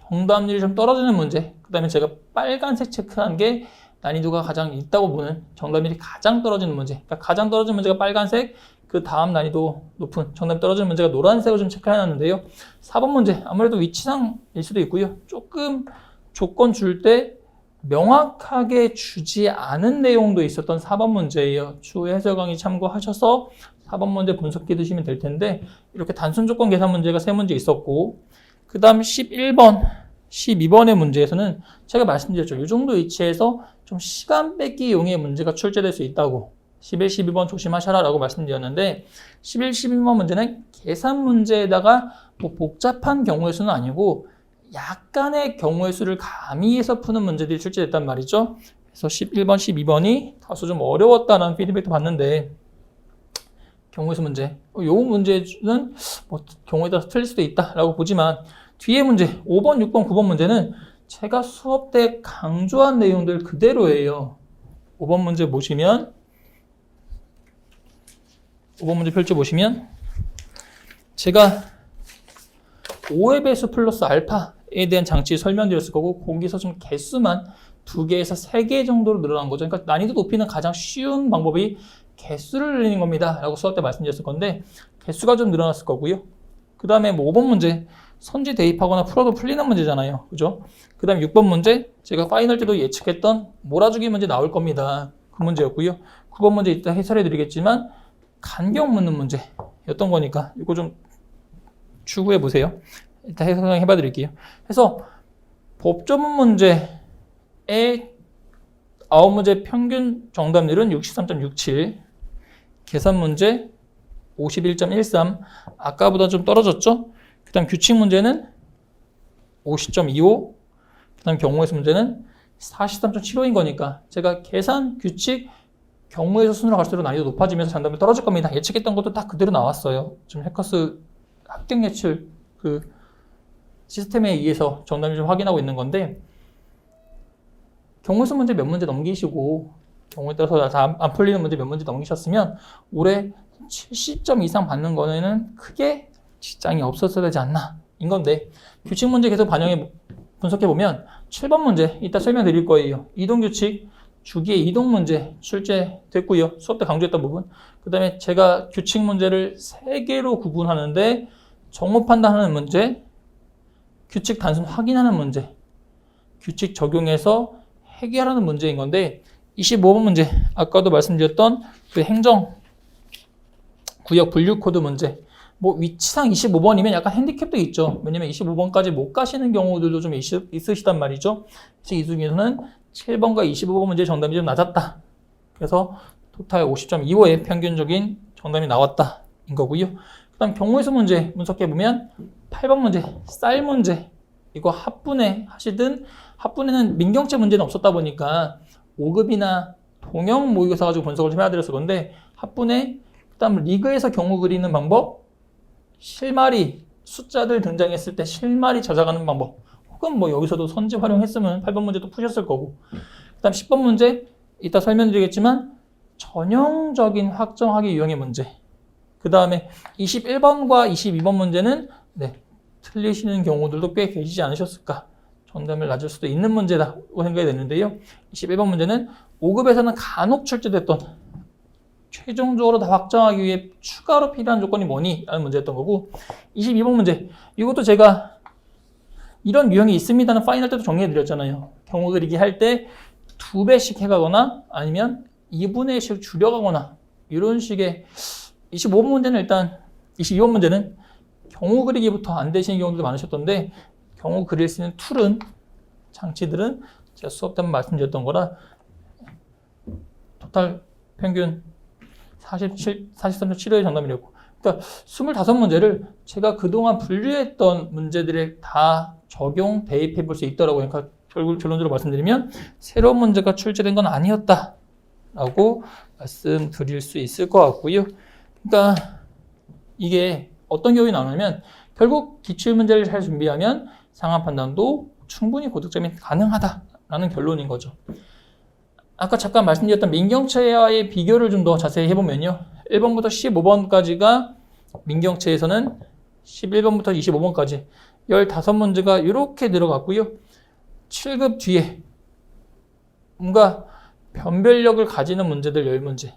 정답률이 좀 떨어지는 문제. 그 다음에 제가 빨간색 체크한 게 난이도가 가장 있다고 보는 정답률이 가장 떨어지는 문제. 그러니까 가장 떨어지는 문제가 빨간색, 그 다음 난이도 높은 정답이 떨어지는 문제가 노란색으로 좀 체크해놨는데요. 4번 문제 아무래도 위치상일 수도 있고요. 조금 조건 줄 때 명확하게 주지 않은 내용도 있었던 4번 문제예요. 추후 해설 강의 참고하셔서 4번 문제 분석해 두시면 될 텐데 이렇게 단순 조건 계산 문제가 3문제 있었고 그 다음 11번, 12번의 문제에서는 제가 말씀드렸죠. 이 정도 위치에서 좀 시간 뺏기용의 문제가 출제될 수 있다고 11, 12번 조심하셔라 라고 말씀드렸는데 11, 12번 문제는 계산 문제에다가 뭐 복잡한 경우의 수는 아니고 약간의 경우의 수를 가미해서 푸는 문제들이 출제됐단 말이죠. 그래서 11번, 12번이 다소 좀 어려웠다는 피드백도 받는데 경우의 수 문제, 이 문제는 뭐 경우에 따라서 틀릴 수도 있다라고 보지만 뒤에 문제 5번, 6번, 9번 문제는 제가 수업 때 강조한 내용들 그대로예요. 5번 문제 보시면 5번 문제 펼쳐보시면 제가 5의 배수 플러스 알파에 대한 장치 설명드렸을 거고 거기서 좀 개수만 2개에서 3개 정도로 늘어난 거죠. 그러니까 난이도 높이는 가장 쉬운 방법이 개수를 늘리는 겁니다 라고 수업 때 말씀드렸을 건데 개수가 좀 늘어났을 거고요. 그 다음에 뭐 5번 문제 선지 대입하거나 풀어도 풀리는 문제잖아요. 그죠? 그 다음에 6번 문제 제가 파이널 때도 예측했던 몰아주기 문제 나올 겁니다. 그 문제였고요. 9번 문제 이따 해설해 드리겠지만 간격 묻는 문제였던 거니까 이거 좀 추구해 보세요. 일단 해설 해봐 드릴게요. 그래서 법조문 문제의 9문제 평균 정답률은 63.67, 계산 문제 51.13, 아까보다 좀 떨어졌죠? 그 다음 규칙 문제는 50.25, 그 다음 경우의 수 문제는 43.75인 거니까 제가 계산, 규칙, 경우의 수 순으로 갈수록 난이도 높아지면서 정답이 떨어질 겁니다. 예측했던 것도 딱 그대로 나왔어요. 지금 해커스 합격 예측 그 시스템에 의해서 정답을 좀 확인하고 있는 건데 경우의 수 문제 몇 문제 넘기시고 경우에 따라서 다 안 풀리는 문제 몇 문제 넘기셨으면 올해 70점 이상 받는 거는 크게 지장이 없었어야 되지 않나 인 건데 규칙 문제 계속 분석해보면 7번 문제 이따 설명드릴 거예요. 이동규칙 주기의 이동 문제 출제됐고요. 수업 때 강조했던 부분. 그 다음에 제가 규칙 문제를 3개로 구분하는데 정오 판단하는 문제, 규칙 단순 확인하는 문제, 규칙 적용해서 해결하는 문제인 건데 25번 문제 아까도 말씀드렸던 그 행정 구역 분류 코드 문제 뭐 위치상 25번이면 약간 핸디캡도 있죠. 왜냐면 25번까지 못 가시는 경우들도 좀 있으시단 말이죠. 이 중에서는 7번과 25번 문제 정답이 좀 낮았다. 그래서 토탈 50.25의 평균적인 정답이 나왔다 인 거고요. 그 다음 경우의 수 문제 분석해보면 8번 문제 쌀 문제 이거 합분해 하시든 합분에는 민경채 문제는 없었다 보니까 5급이나 동형 모의고사 가지고 분석을 좀 해야 드렸을 건데 합분해 그 다음 리그에서 경우 그리는 방법, 실마리, 숫자들 등장했을 때 실마리 찾아가는 방법, 혹은 뭐 여기서도 선지 활용했으면 8번 문제도 푸셨을 거고, 그 다음 10번 문제, 이따 설명드리겠지만 전형적인 확정하기 유형의 문제, 그 다음에 21번과 22번 문제는 틀리시는 경우들도 꽤 계시지 않으셨을까, 정답을 낮을 수도 있는 문제다고 생각이 됐는데요. 21번 문제는 5급에서는 간혹 출제됐던 최종적으로 다 확정하기 위해 추가로 필요한 조건이 뭐니? 라는 문제였던 거고, 22번 문제, 이것도 제가 이런 유형이 있습니다는 파이널 때도 정리해드렸잖아요. 경우 그리기 할 때 2배씩 해가거나 아니면 2분의 1씩 줄여가거나 이런 식의. 25번 문제는 일단 22번 문제는 경우 그리기부터 안 되시는 경우도 많으셨던데, 경우 그릴 수 있는 툴은, 장치들은 제가 수업 때 말씀드렸던 거라 토탈 평균 43.75의 정답이었고, 그러니까 25문제를 제가 그동안 분류했던 문제들에 다 적용, 대입해 볼 수 있더라고요. 그러니까 결론적으로 말씀드리면 새로운 문제가 출제된 건 아니었다 라고 말씀드릴 수 있을 것 같고요. 그러니까 이게 어떤 경우에 나오냐면, 결국 기출문제를 잘 준비하면 상황 판단도 충분히 고득점이 가능하다라는 결론인 거죠. 아까 잠깐 말씀드렸던 민경채와의 비교를 좀 더 자세히 해보면요. 1번부터 15번까지가 민경채에서는 11번부터 25번까지 15문제가 이렇게 들어갔고요. 7급 뒤에 뭔가 변별력을 가지는 문제들 10문제,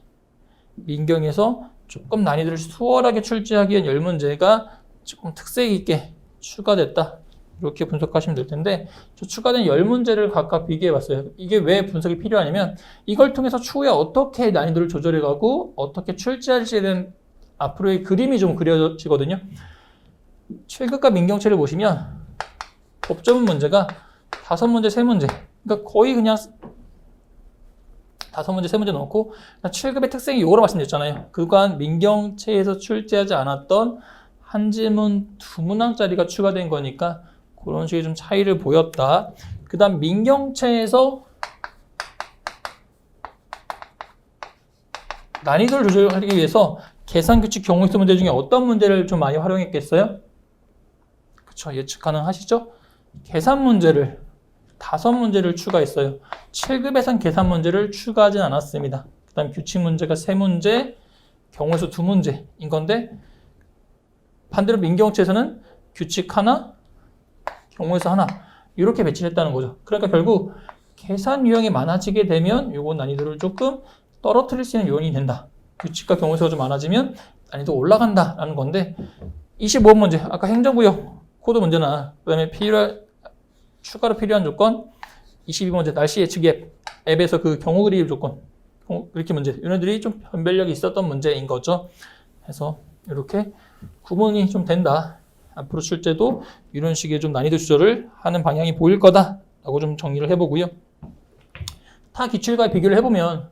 민경에서 조금 난이도를 수월하게 출제하기 위한 10문제가 조금 특색 있게 추가됐다, 이렇게 분석하시면 될 텐데, 저 추가된 10문제를 각각 비교해 봤어요. 이게 왜 분석이 필요하냐면 이걸 통해서 추후에 어떻게 난이도를 조절해 가고 어떻게 출제할지에 대한 앞으로의 그림이 좀 그려지거든요. 7급과 민경채를 보시면 법조문 문제가 5문제, 3문제, 그러니까 거의 그냥 5문제, 3문제 넣고, 7급의 특성이 이거로 말씀드렸잖아요. 그간 민경채에서 출제하지 않았던 한 지문 2문항짜리가 추가된 거니까 그런 식의 좀 차이를 보였다. 그 다음 민경채에서 난이도를 조절하기 위해서 계산규칙 경우수 문제 중에 어떤 문제를 좀 많이 활용했겠어요? 그쵸, 예측 가능하시죠? 계산 문제를 5문제를 추가했어요. 7급에선 계산 문제를 추가하진 않았습니다. 그 다음 규칙 문제가 3문제, 경우수 2문제인 건데, 반대로 민경채에서는 규칙 하나, 경우에서 하나, 이렇게 배치를 했다는 거죠. 그러니까 결국 계산 유형이 많아지게 되면 요건 난이도를 조금 떨어뜨릴 수 있는 요인이 된다. 규칙과 경우에서가 좀 많아지면 난이도 올라간다라는 건데, 25번 문제, 아까 행정구역 코드 문제나 그 다음에 추가로 필요한 조건, 22번 문제 날씨 예측 앱에서 그 경우 그리기 조건, 이렇게 문제, 얘네들이 좀 변별력이 있었던 문제인 거죠. 그래서 이렇게 구분이 좀 된다. 앞으로 출제도 이런 식의 좀 난이도 조절을 하는 방향이 보일 거다라고 좀 정리를 해보고요. 타 기출과 비교를 해보면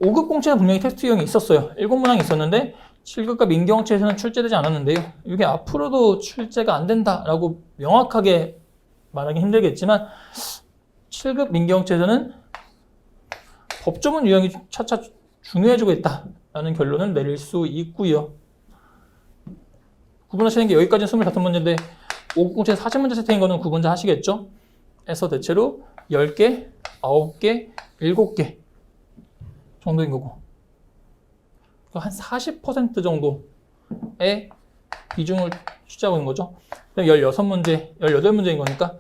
5급 공채는 분명히 텍스트 유형이 있었어요. 7문항이 있었는데 7급과 민경채에서는 출제되지 않았는데요. 이게 앞으로도 출제가 안 된다라고 명확하게 말하기 힘들겠지만 7급 민경채에서는 법조문 유형이 차차 중요해지고 있다라는 결론을 내릴 수 있고요. 구분하시는 게 여기까지는 25문제인데 5급 공채에서 40문제 세트인 거는 구분자 하시겠죠? 에서 대체로 10개, 9개, 7개 정도인 거고, 한 40% 정도의 비중을 취재하고 있는 거죠. 16문제, 18문제인 거니까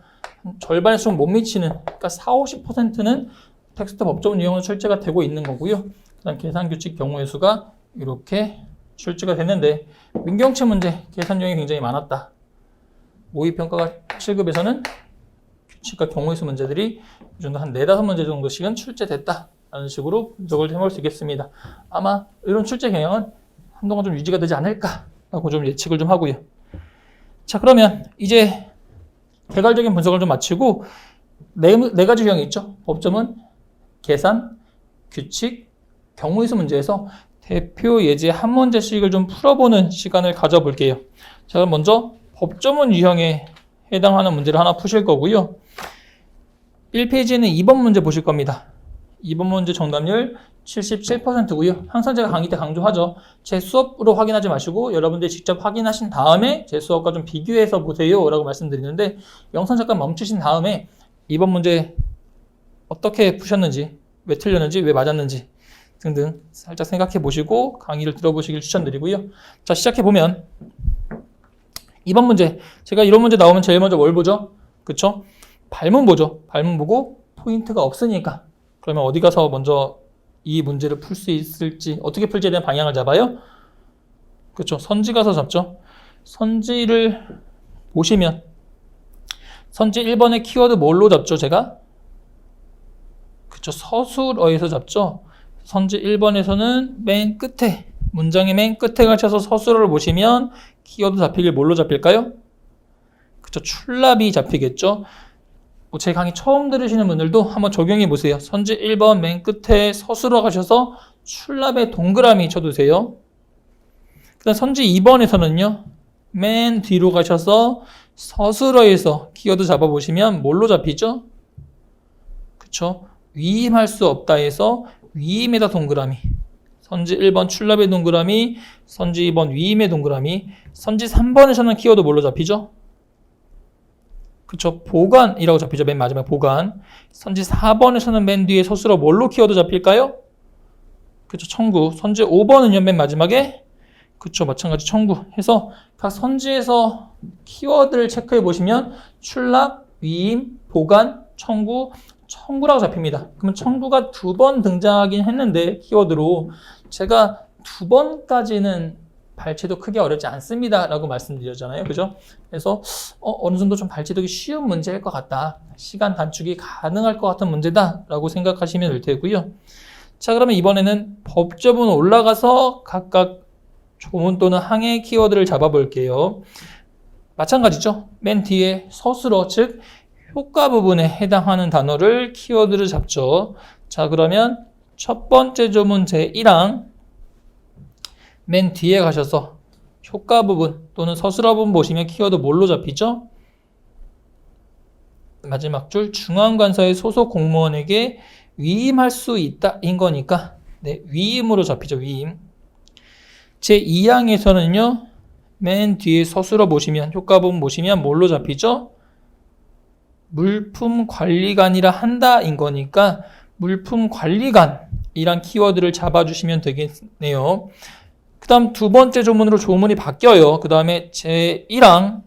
절반에 좀 못 미치는, 그러니까 40~50%는 텍스트 법조문 유형으로 출제가 되고 있는 거고요. 그다음 계산규칙 경우의 수가 이렇게 출제가 됐는데, 민경채 문제 계산 유형이 굉장히 많았다. 모의평가가 7급에서는 규칙과 경우의 수 문제들이 이 정도 한 4~5문제 정도씩은 출제됐다 라는 식으로 분석을 해볼 수 있겠습니다. 아마 이런 출제 경향은 한동안 좀 유지가 되지 않을까라고 좀 예측을 좀 하고요. 자, 그러면 이제 개괄적인 분석을 좀 마치고 네 가지 유형이 있죠. 법조문, 계산, 규칙, 경우의 수 문제에서 대표 예제 한 문제씩을 좀 풀어보는 시간을 가져볼게요. 자, 그럼 먼저 법조문 유형에 해당하는 문제를 하나 푸실 거고요. 1페이지에는 2번 문제 보실 겁니다. 2번 문제 정답률 77%고요. 항상 제가 강의 때 강조하죠. 제 수업으로 확인하지 마시고 여러분들이 직접 확인하신 다음에 제 수업과 좀 비교해서 보세요 라고 말씀드리는데, 영상 잠깐 멈추신 다음에 2번 문제 어떻게 푸셨는지, 왜 틀렸는지, 왜 맞았는지 등등 살짝 생각해 보시고 강의를 들어보시길 추천드리고요. 자, 시작해 보면 2번 문제, 제가 이런 문제 나오면 제일 먼저 뭘 보죠? 그쵸? 발문 보죠. 발문 보고 포인트가 없으니까 그러면 어디 가서 먼저 이 문제를 풀 수 있을지, 어떻게 풀지에 대한 방향을 잡아요? 그쵸? 선지 가서 잡죠. 선지를 보시면 선지 1번의 키워드 뭘로 잡죠, 제가? 그쵸? 서술어에서 잡죠. 선지 1번에서는 맨 끝에, 문장의 맨 끝에 가셔서 서술어를 보시면 키워드 잡히길 뭘로 잡힐까요? 그쵸? 출납이 잡히겠죠. 제 강의 처음 들으시는 분들도 한번 적용해 보세요. 선지 1번 맨 끝에 서술어 가셔서 출납에 동그라미 쳐두세요. 그 다음 선지 2번에서는요, 맨 뒤로 가셔서 서술어에서 키워드 잡아보시면 뭘로 잡히죠? 그쵸? 위임할 수 없다에서 위임에다 동그라미. 선지 1번 출납의 동그라미, 선지 2번 위임의 동그라미, 선지 3번에서는 키워드 뭘로 잡히죠? 그쵸? 보관이라고 잡히죠. 맨 마지막 보관. 선지 4번에서는 맨 뒤에 서술어 뭘로 키워드 잡힐까요? 그쵸? 청구. 선지 5번은요, 맨 마지막에. 그쵸? 마찬가지 청구. 해서 각 선지에서 키워드를 체크해 보시면 출납, 위임, 보관, 청구, 청구라고 잡힙니다. 그러면 청구가 2번 등장하긴 했는데 키워드로 제가 2번까지는 발췌도 크게 어렵지 않습니다 라고 말씀드렸잖아요. 그죠? 그래서 어느 정도 좀 발췌도기 쉬운 문제일 것 같다. 시간 단축이 가능할 것 같은 문제다 라고 생각하시면 될 테고요. 자, 그러면 이번에는 법조문 올라가서 각각 조문 또는 항해 키워드를 잡아볼게요. 마찬가지죠. 맨 뒤에 서술어, 즉 효과 부분에 해당하는 단어를 키워드를 잡죠. 자, 그러면 첫 번째 조문 제1항 맨 뒤에 가셔서 효과 부분 또는 서술어 부분 보시면 키워드 뭘로 잡히죠? 마지막 줄 중앙관서의 소속 공무원에게 위임할 수 있다 인 거니까 네, 위임으로 잡히죠. 위임. 제2항에서는요. 맨 뒤에 서술어 보시면 효과 부분 보시면 뭘로 잡히죠? 물품관리관이라 한다 인 거니까 물품관리관이란 키워드를 잡아주시면 되겠네요. 그 다음 두 번째 조문으로 조문이 바뀌어요. 그 다음에 제1항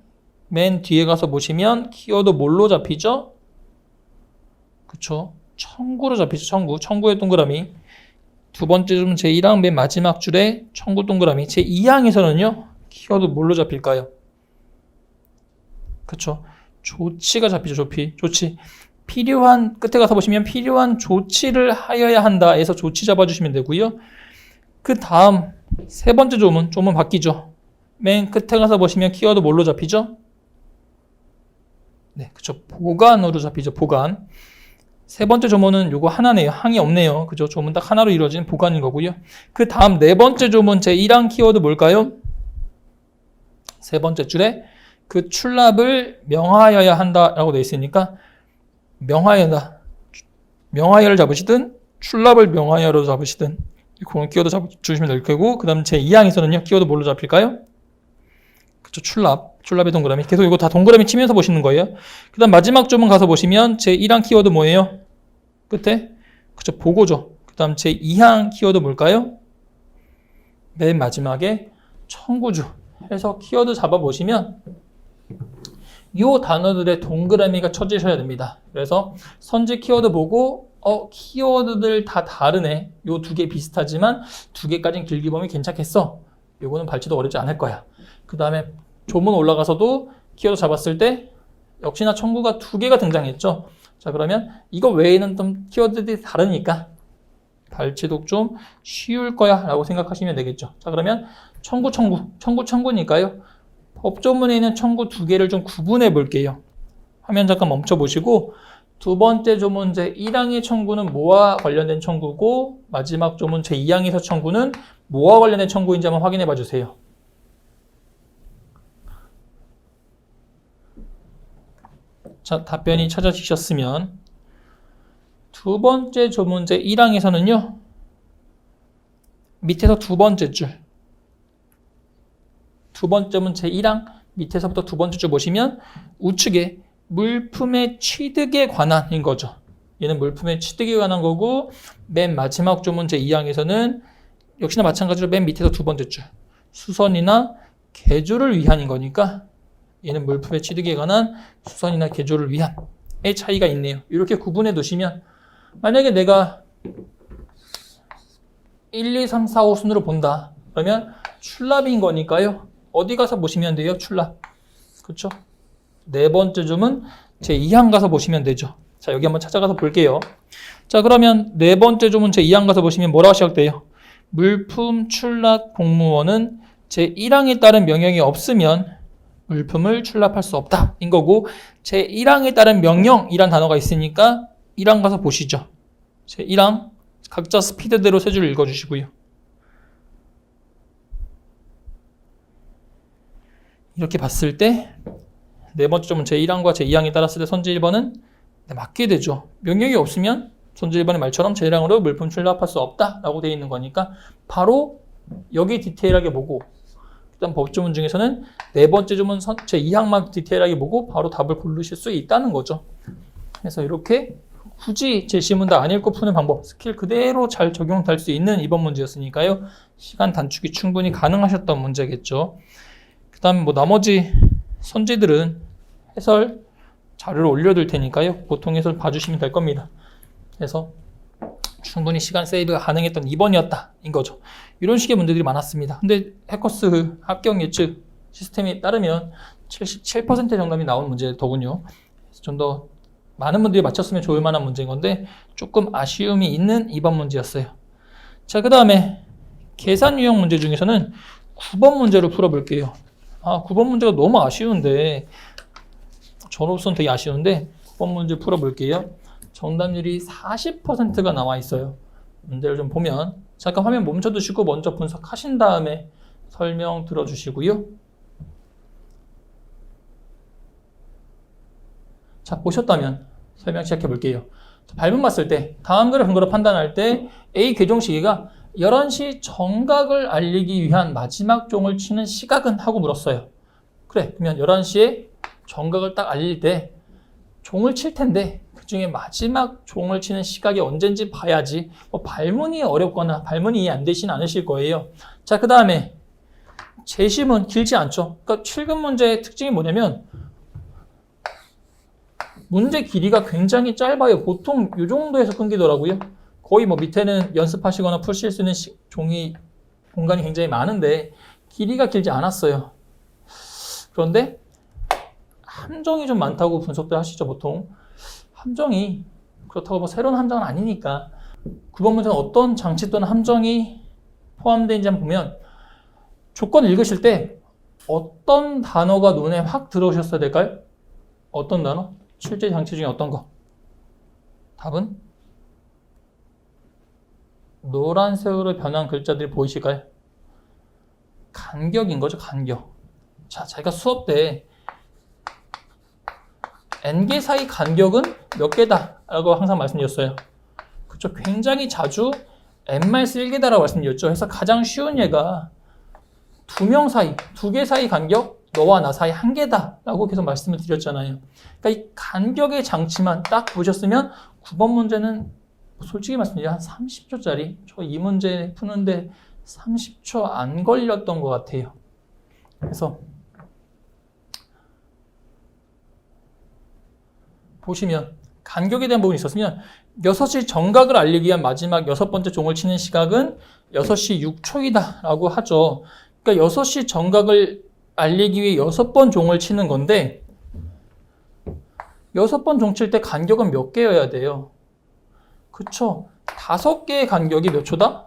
맨 뒤에 가서 보시면 키워드 뭘로 잡히죠? 그쵸? 청구로 잡히죠. 청구. 청구의 동그라미. 두 번째 조문 제1항 맨 마지막 줄에 청구 동그라미. 제2항에서는요. 키워드 뭘로 잡힐까요? 그쵸? 조치가 잡히죠. 조치. 필요한, 끝에 가서 보시면 필요한 조치를 하여야 한다 해서 조치 잡아주시면 되고요. 그 다음 세 번째 조문 바뀌죠. 맨 끝에 가서 보시면 키워드 뭘로 잡히죠? 네, 그쵸. 보관으로 잡히죠. 보관. 세 번째 조문은 요거 하나네요. 항이 없네요. 그죠? 조문 딱 하나로 이루어진 보관인 거고요. 그 다음 네 번째 조문 제1항 키워드 뭘까요? 세 번째 줄에 그 출납을 명하여야 한다라고 되어 있으니까 명하여를 잡으시든 출납을 명하여로 잡으시든 그런 키워드 잡아주시면 될 거고, 그 다음 제2항에서는요 키워드 뭘로 잡힐까요? 그쵸, 출납의 동그라미. 계속 이거 다 동그라미 치면서 보시는 거예요. 그 다음 마지막 조문 가서 보시면 제1항 키워드 뭐예요? 끝에? 그쵸, 보고죠. 그 다음 제2항 키워드 뭘까요? 맨 마지막에 청구주 해서 키워드 잡아보시면 이 단어들의 동그라미가 쳐지셔야 됩니다. 그래서 선지 키워드 보고 키워드들 다 다르네. 요 두 개 비슷하지만 두 개까지는 길게 보면 괜찮겠어. 요거는 발췌도 어렵지 않을 거야. 그 다음에 조문 올라가서도 키워드 잡았을 때 역시나 청구가 두 개가 등장했죠. 자, 그러면 이거 외에는 좀 키워드들이 다르니까 발췌도 좀 쉬울 거야 라고 생각하시면 되겠죠. 자, 그러면 청구니까요. 법조문에 있는 청구 두 개를 좀 구분해 볼게요. 화면 잠깐 멈춰 보시고 두 번째 조문 제1항의 청구는 뭐와 관련된 청구고 마지막 조문 제2항에서 청구는 뭐와 관련된 청구인지 한번 확인해 봐 주세요. 자, 답변이 찾아지셨으면 두 두 번째 조문제 1항에서는요. 밑에서 두 번째 줄. 두 번째 문제 1항 밑에서부터 두 번째 줄 보시면 우측에 물품의 취득에 관한인 거죠. 얘는 물품의 취득에 관한 거고 맨 마지막 조문제 2항에서는 역시나 마찬가지로 맨 밑에서 두 번째 줄. 수선이나 개조를 위한인 거니까 얘는 물품의 취득에 관한 수선이나 개조를 위한의 차이가 있네요. 이렇게 구분해 두시면 만약에 내가 1, 2, 3, 4, 5 순으로 본다. 그러면 출납인 거니까요. 어디 가서 보시면 돼요? 출납. 그렇죠? 네 번째 점은 제2항 가서 보시면 되죠. 자, 여기 한번 찾아가서 볼게요. 자, 그러면 네 번째 점은 제2항 가서 보시면 뭐라고 시작돼요? 물품 출납 공무원은 제1항에 따른 명령이 없으면 물품을 출납할 수 없다. 인 거고 제1항에 따른 명령이란 단어가 있으니까 1항 가서 보시죠. 제1항 각자 스피드대로 세 줄 읽어주시고요. 이렇게 봤을 때 네 번째 점은 제1항과 제2항에 따랐을 때 선제 1번은 맞게 되죠. 명령이 없으면 선제 1번의 말처럼 제1항으로 물품 출납할 수 없다라고 되어 있는 거니까 바로 여기 디테일하게 보고 일단 법조문 중에서는 네 번째 점은 제2항만 디테일하게 보고 바로 답을 고르실 수 있다는 거죠. 그래서 이렇게 굳이 제시문 다 안 읽고 푸는 방법, 스킬 그대로 잘 적용될 수 있는 이번 문제였으니까요. 시간 단축이 충분히 가능하셨던 문제겠죠. 그 다음에 뭐 나머지 선제들은 해설 자료를 올려둘 테니까요. 보통 해설 봐주시면 될 겁니다. 그래서 충분히 시간 세이브가 가능했던 2번이었다 인 거죠. 이런 식의 문제들이 많았습니다. 근데 해커스 합격 예측 시스템에 따르면 77% 정답이 나온 문제더군요. 좀 더 많은 분들이 맞췄으면 좋을 만한 문제인 건데 조금 아쉬움이 있는 2번 문제였어요. 자, 그 다음에 계산 유형 문제 중에서는 9번 문제를 풀어볼게요. 9번 문제가 너무 아쉬운데 저로서는 되게 아쉬운데 9번 문제 풀어볼게요. 정답률이 40%가 나와 있어요. 문제를 좀 보면 잠깐 화면 멈춰두시고 먼저 분석하신 다음에 설명 들어주시고요. 자, 보셨다면 설명 시작해 볼게요. 발문 봤을 때 다음 글을 근거로 판단할 때 A 개종 시기가 11시 정각을 알리기 위한 마지막 종을 치는 시각은? 하고 물었어요. 그래, 그러면 11시에 정각을 딱 알릴 때 종을 칠 텐데 그 중에 마지막 종을 치는 시각이 언젠지 봐야지. 뭐 발문이 어렵거나 발문이 이해 안 되시는 않으실 거예요. 자, 그 다음에 제시문 길지 않죠. 그러니까 출근 문제의 특징이 뭐냐면 문제 길이가 굉장히 짧아요. 보통 이 정도에서 끊기더라고요. 거의 뭐 밑에는 연습하시거나 푸실 수 있는 종이 공간이 굉장히 많은데 길이가 길지 않았어요. 그런데 함정이 좀 많다고 분석들 하시죠, 보통. 함정이 그렇다고 뭐 새로운 함정은 아니니까 9번 문제는 어떤 장치 또는 함정이 포함되는지 한번 보면 조건 읽으실 때 어떤 단어가 눈에 확 들어오셨어야 될까요? 어떤 단어? 실제 장치 중에 어떤 거? 답은? 노란색으로 변한 글자들이 보이실까요? 간격인 거죠, 간격. 자, 제가 수업 때 n개 사이 간격은 몇 개다 라고 항상 말씀드렸어요. 그쵸? 굉장히 자주 n-1개다라고 말씀드렸죠. 그래서 가장 쉬운 예가 두 명 사이, 두 개 사이 간격, 너와 나 사이 1개다 라고 계속 말씀을 드렸잖아요. 그러니까 이 간격의 장치만 딱 보셨으면 9번 문제는 솔직히 말씀드리면 한 30초짜리, 저 이 문제 푸는데 30초 안 걸렸던 것 같아요. 그래서 보시면 간격에 대한 부분이 있었으면 6시 정각을 알리기 위한 마지막 6번째 종을 치는 시각은 6시 6초이다 라고 하죠. 그러니까 6시 정각을 알리기 위해 6번 종을 치는 건데 6번 종 칠 때 간격은 몇 개여야 돼요? 그쵸? 5개의 간격이 몇 초다?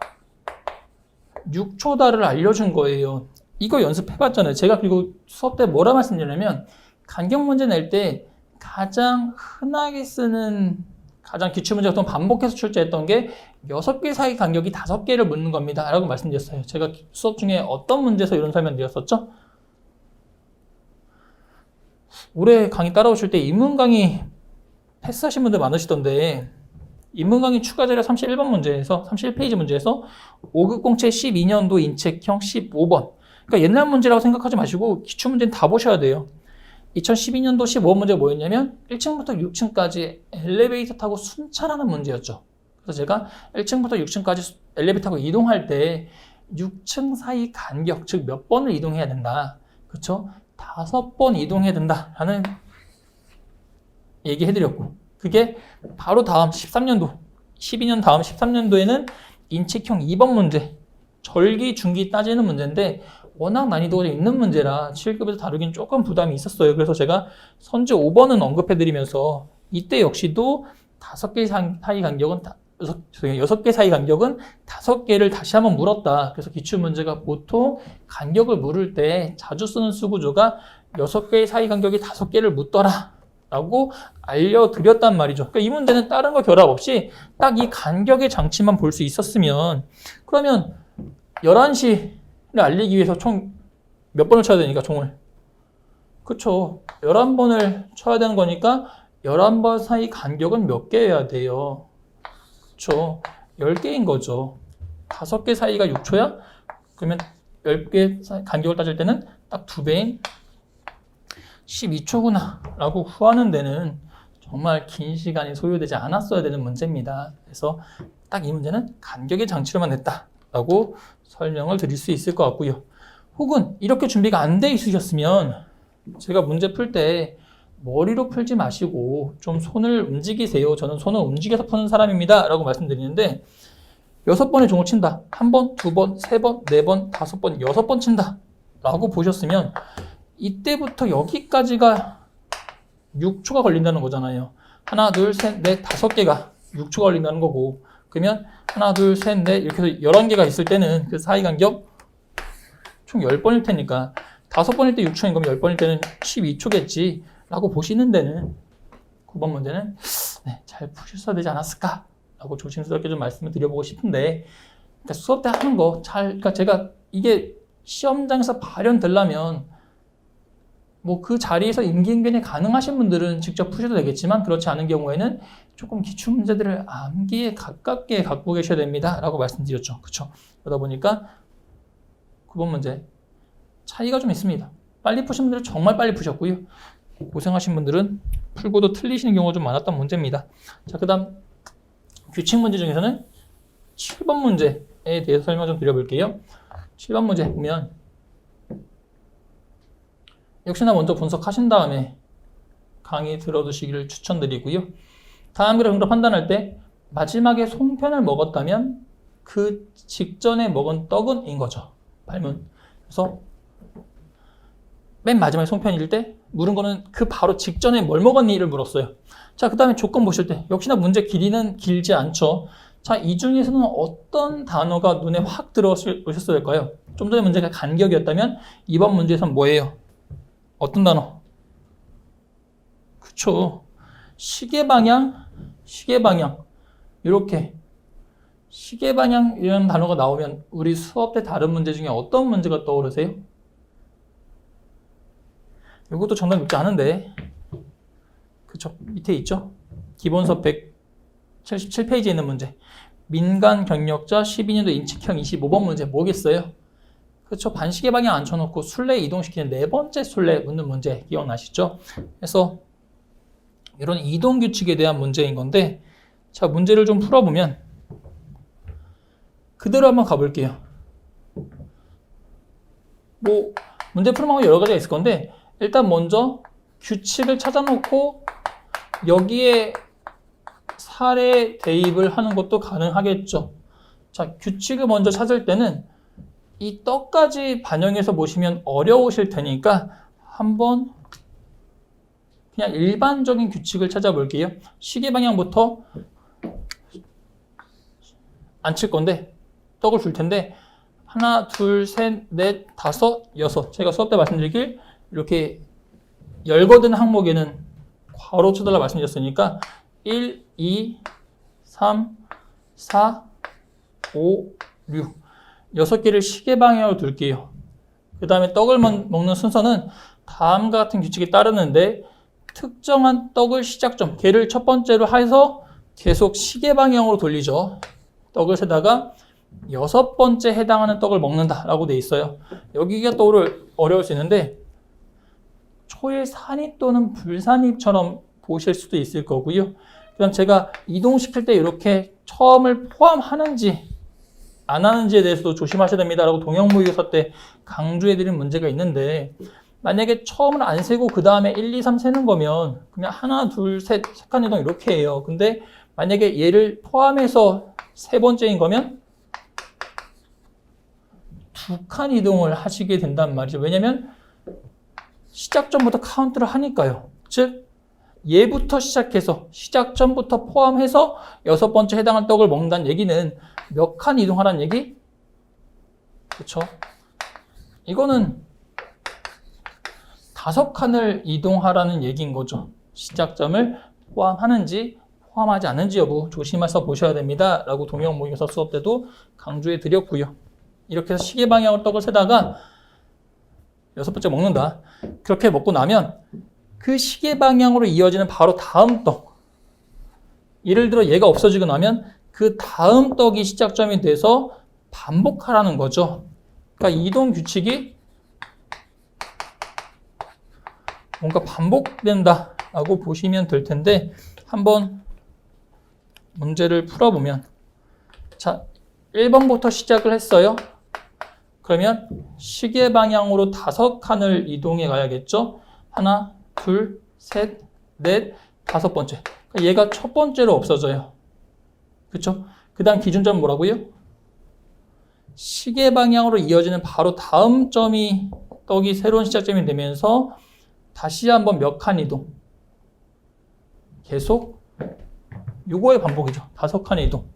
6초다를 알려준 거예요. 이거 연습해봤잖아요. 제가 그리고 수업 때 뭐라 말씀드리냐면 간격 문제 낼 때 가장 흔하게 쓰는 가장 기출문제 같은 반복해서 출제했던 게 6개 사이 간격이 5개를 묻는 겁니다 라고 말씀드렸어요. 제가 수업 중에 어떤 문제에서 이런 설명 드렸었죠? 올해 강의 따라오실 때 인문 강의 패스하신 분들 많으시던데 인문강의 추가 자료 31번 문제에서 31페이지 문제에서 5급 공채 12년도 인책형 15번. 그러니까 옛날 문제라고 생각하지 마시고 기출 문제는 다 보셔야 돼요. 2012년도 15번 문제가 뭐였냐면 1층부터 6층까지 엘리베이터 타고 순찰하는 문제였죠. 그래서 제가 1층부터 6층까지 엘리베이터 타고 이동할 때 6층 사이 간격, 즉 몇 번을 이동해야 된다. 그렇죠? 5번 이동해야 된다라는 얘기해드렸고, 그게 바로 다음 13년도, 12년 다음 13년도에는 인책형 2번 문제, 절기, 중기 따지는 문제인데 워낙 난이도가 있는 문제라 7급에서 다루긴 조금 부담이 있었어요. 그래서 제가 선지 5번은 언급해드리면서 이때 역시도 5개 사이 간격은 6개 사이 간격은 5개를 다시 한번 물었다. 그래서 기출문제가 보통 간격을 물을 때 자주 쓰는 수구조가 6개의 사이 간격이 5개를 묻더라 라고 알려드렸단 말이죠. 그러니까 이 문제는 다른 거 결합 없이 딱 이 간격의 장치만 볼 수 있었으면, 그러면 11시를 알리기 위해서 총 몇 번을 쳐야 되니까 총을, 그쵸, 11번을 쳐야 되는 거니까 11번 사이 간격은 몇 개여야 돼요? 그쵸, 10개인 거죠. 5개 사이가 6초야? 그러면 10개 간격을 따질 때는 딱 2배인 12초구나 라고 후하는 데는 정말 긴 시간이 소요되지 않았어야 되는 문제입니다. 그래서 딱 이 문제는 간격의 장치로만 냈다 라고 설명을 드릴 수 있을 것 같고요. 혹은 이렇게 준비가 안 돼 있으셨으면 제가 문제 풀 때 머리로 풀지 마시고 좀 손을 움직이세요. 저는 손을 움직여서 푸는 사람입니다 라고 말씀드리는데, 6번의 종을 친다. 1번, 2번, 3번, 4번, 5번, 6번 친다 라고 보셨으면 이때부터 여기까지가 6초가 걸린다는 거잖아요. 하나, 둘, 셋, 넷, 5개가 6초가 걸린다는 거고, 그러면 하나, 둘, 셋, 넷 이렇게 해서 11개가 있을 때는 그 사이 간격 총 10번일 테니까 5번일 때 6초인 거면 10번일 때는 12초겠지 라고 보시는 데는 9번 문제는 잘 푸셨어야 되지 않았을까 라고 조심스럽게 좀 말씀을 드려보고 싶은데, 그러니까 수업 때 하는 거 그러니까 제가 이게 시험장에서 발현되려면 뭐 그 자리에서 임기응변이 가능하신 분들은 직접 푸셔도 되겠지만, 그렇지 않은 경우에는 조금 기출 문제들을 암기에 가깝게 갖고 계셔야 됩니다 라고 말씀드렸죠. 그쵸? 그러다 보니까 9번 문제 차이가 좀 있습니다. 빨리 푸신 분들은 정말 빨리 푸셨고요, 고생하신 분들은 풀고도 틀리시는 경우가 좀 많았던 문제입니다. 자, 그 다음 규칙 문제 중에서는 7번 문제에 대해서 설명 좀 드려볼게요. 7번 문제 보면 역시나 먼저 분석하신 다음에 강의 들어두시기를 추천드리고요. 다음 글의 정답 판단할 때 마지막에 송편을 먹었다면 그 직전에 먹은 떡은 인 거죠. 발문. 그래서 맨 마지막에 송편일 때 물은 거는 그 바로 직전에 뭘 먹었니를 물었어요. 자, 그 다음에 조건 보실 때 역시나 문제 길이는 길지 않죠. 자, 이 중에서는 어떤 단어가 눈에 확 들어오셨어야 될까요? 좀 전에 문제가 간격이었다면 이번 문제에서는 뭐예요? 어떤 단어? 그쵸. 시계방향. 이렇게 시계방향이라는 단어가 나오면 우리 수업 때 다른 문제 중에 어떤 문제가 떠오르세요? 이것도 정답 묻지 않은데, 그쵸, 밑에 있죠? 기본서 177페이지에 있는 문제, 민간 경력자 12년도 인책형 25번 문제 뭐겠어요? 그쵸, 반시계 방향 앉혀놓고 술래 이동시키는 네 번째 술래 묻는 문제 기억나시죠? 그래서 이런 이동 규칙에 대한 문제인 건데, 자, 문제를 좀 풀어보면 그대로 한번 가볼게요. 뭐 문제 푸는 방법이 여러 가지가 있을 건데, 일단 먼저 규칙을 찾아놓고 여기에 사례 대입을 하는 것도 가능하겠죠. 자, 규칙을 먼저 찾을 때는 이 떡까지 반영해서 보시면 어려우실 테니까 한번 그냥 일반적인 규칙을 찾아볼게요. 시계 방향부터 앉힐 건데, 떡을 줄 텐데 하나, 둘, 셋, 넷, 다섯, 여섯. 제가 수업 때 말씀드리길 이렇게 열거든 항목에는 괄호 쳐달라 말씀드렸으니까 1, 2, 3, 4, 5, 6 6개를 시계 방향으로 둘게요. 그 다음에 떡을 먹는 순서는 다음과 같은 규칙에 따르는데, 특정한 떡을 시작점, 걔를 첫 번째로 해서 계속 시계 방향으로 돌리죠. 떡을 세다가 6번째 해당하는 떡을 먹는다라고 돼 있어요. 여기가 또 어려울 수 있는데 초의 산입 또는 불산입처럼 보실 수도 있을 거고요. 그다음 제가 이동시킬 때 이렇게 처음을 포함하는지 안 하는지에 대해서도 조심하셔야 됩니다라고 동형모의고사 때 강조해드린 문제가 있는데 만약에 처음을 안 세고 그 다음에 1, 2, 3 세는 거면 그냥 하나, 둘, 셋, 세 칸 이동 이렇게 해요. 근데 만약에 얘를 포함해서 세 번째인 거면 2칸 이동을 하시게 된단 말이죠. 왜냐면 시작점부터 카운트를 하니까요. 즉 얘부터 시작해서 시작점부터 포함해서 6번째 해당할 떡을 먹는다는 얘기는 몇 칸 이동하라는 얘기? 그렇죠? 이거는 5칸을 이동하라는 얘기인 거죠. 시작점을 포함하는지 포함하지 않는지 여부 조심해서 보셔야 됩니다. 라고 동형모의고사 수업 때도 강조해 드렸고요. 이렇게 해서 시계 방향으로 떡을 세다가 6번째 먹는다. 그렇게 먹고 나면 그 시계 방향으로 이어지는 바로 다음 떡. 예를 들어 얘가 없어지고 나면 그 다음 떡이 시작점이 돼서 반복하라는 거죠. 그러니까 이동 규칙이 뭔가 반복된다라고 보시면 될 텐데 한번 문제를 풀어보면 자 1번부터 시작을 했어요. 그러면 시계 방향으로 5칸을 이동해 가야겠죠. 하나, 둘, 셋, 넷, 5번째. 그러니까 얘가 첫 번째로 없어져요. 그렇죠? 그 다음 기준점은 뭐라고요? 시계 방향으로 이어지는 바로 다음 점이 떡이 새로운 시작점이 되면서 다시 한번 몇 칸 이동. 계속 요거의 반복이죠. 5칸의 이동.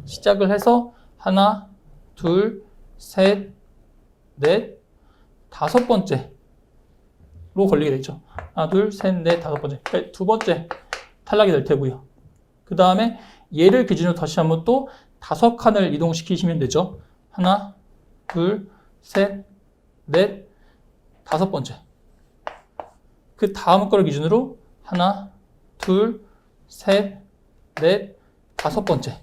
시작을 해서 하나, 둘, 셋, 넷, 5번째로 걸리게 되죠. 하나, 둘, 셋, 넷, 5번째. 그러니까 2번째 탈락이 될 테고요. 그 다음에 얘를 기준으로 다시 한번 또 5칸을 이동시키시면 되죠. 하나, 둘, 셋, 넷, 5번째. 그 다음 거를 기준으로 하나, 둘, 셋, 넷, 5번째.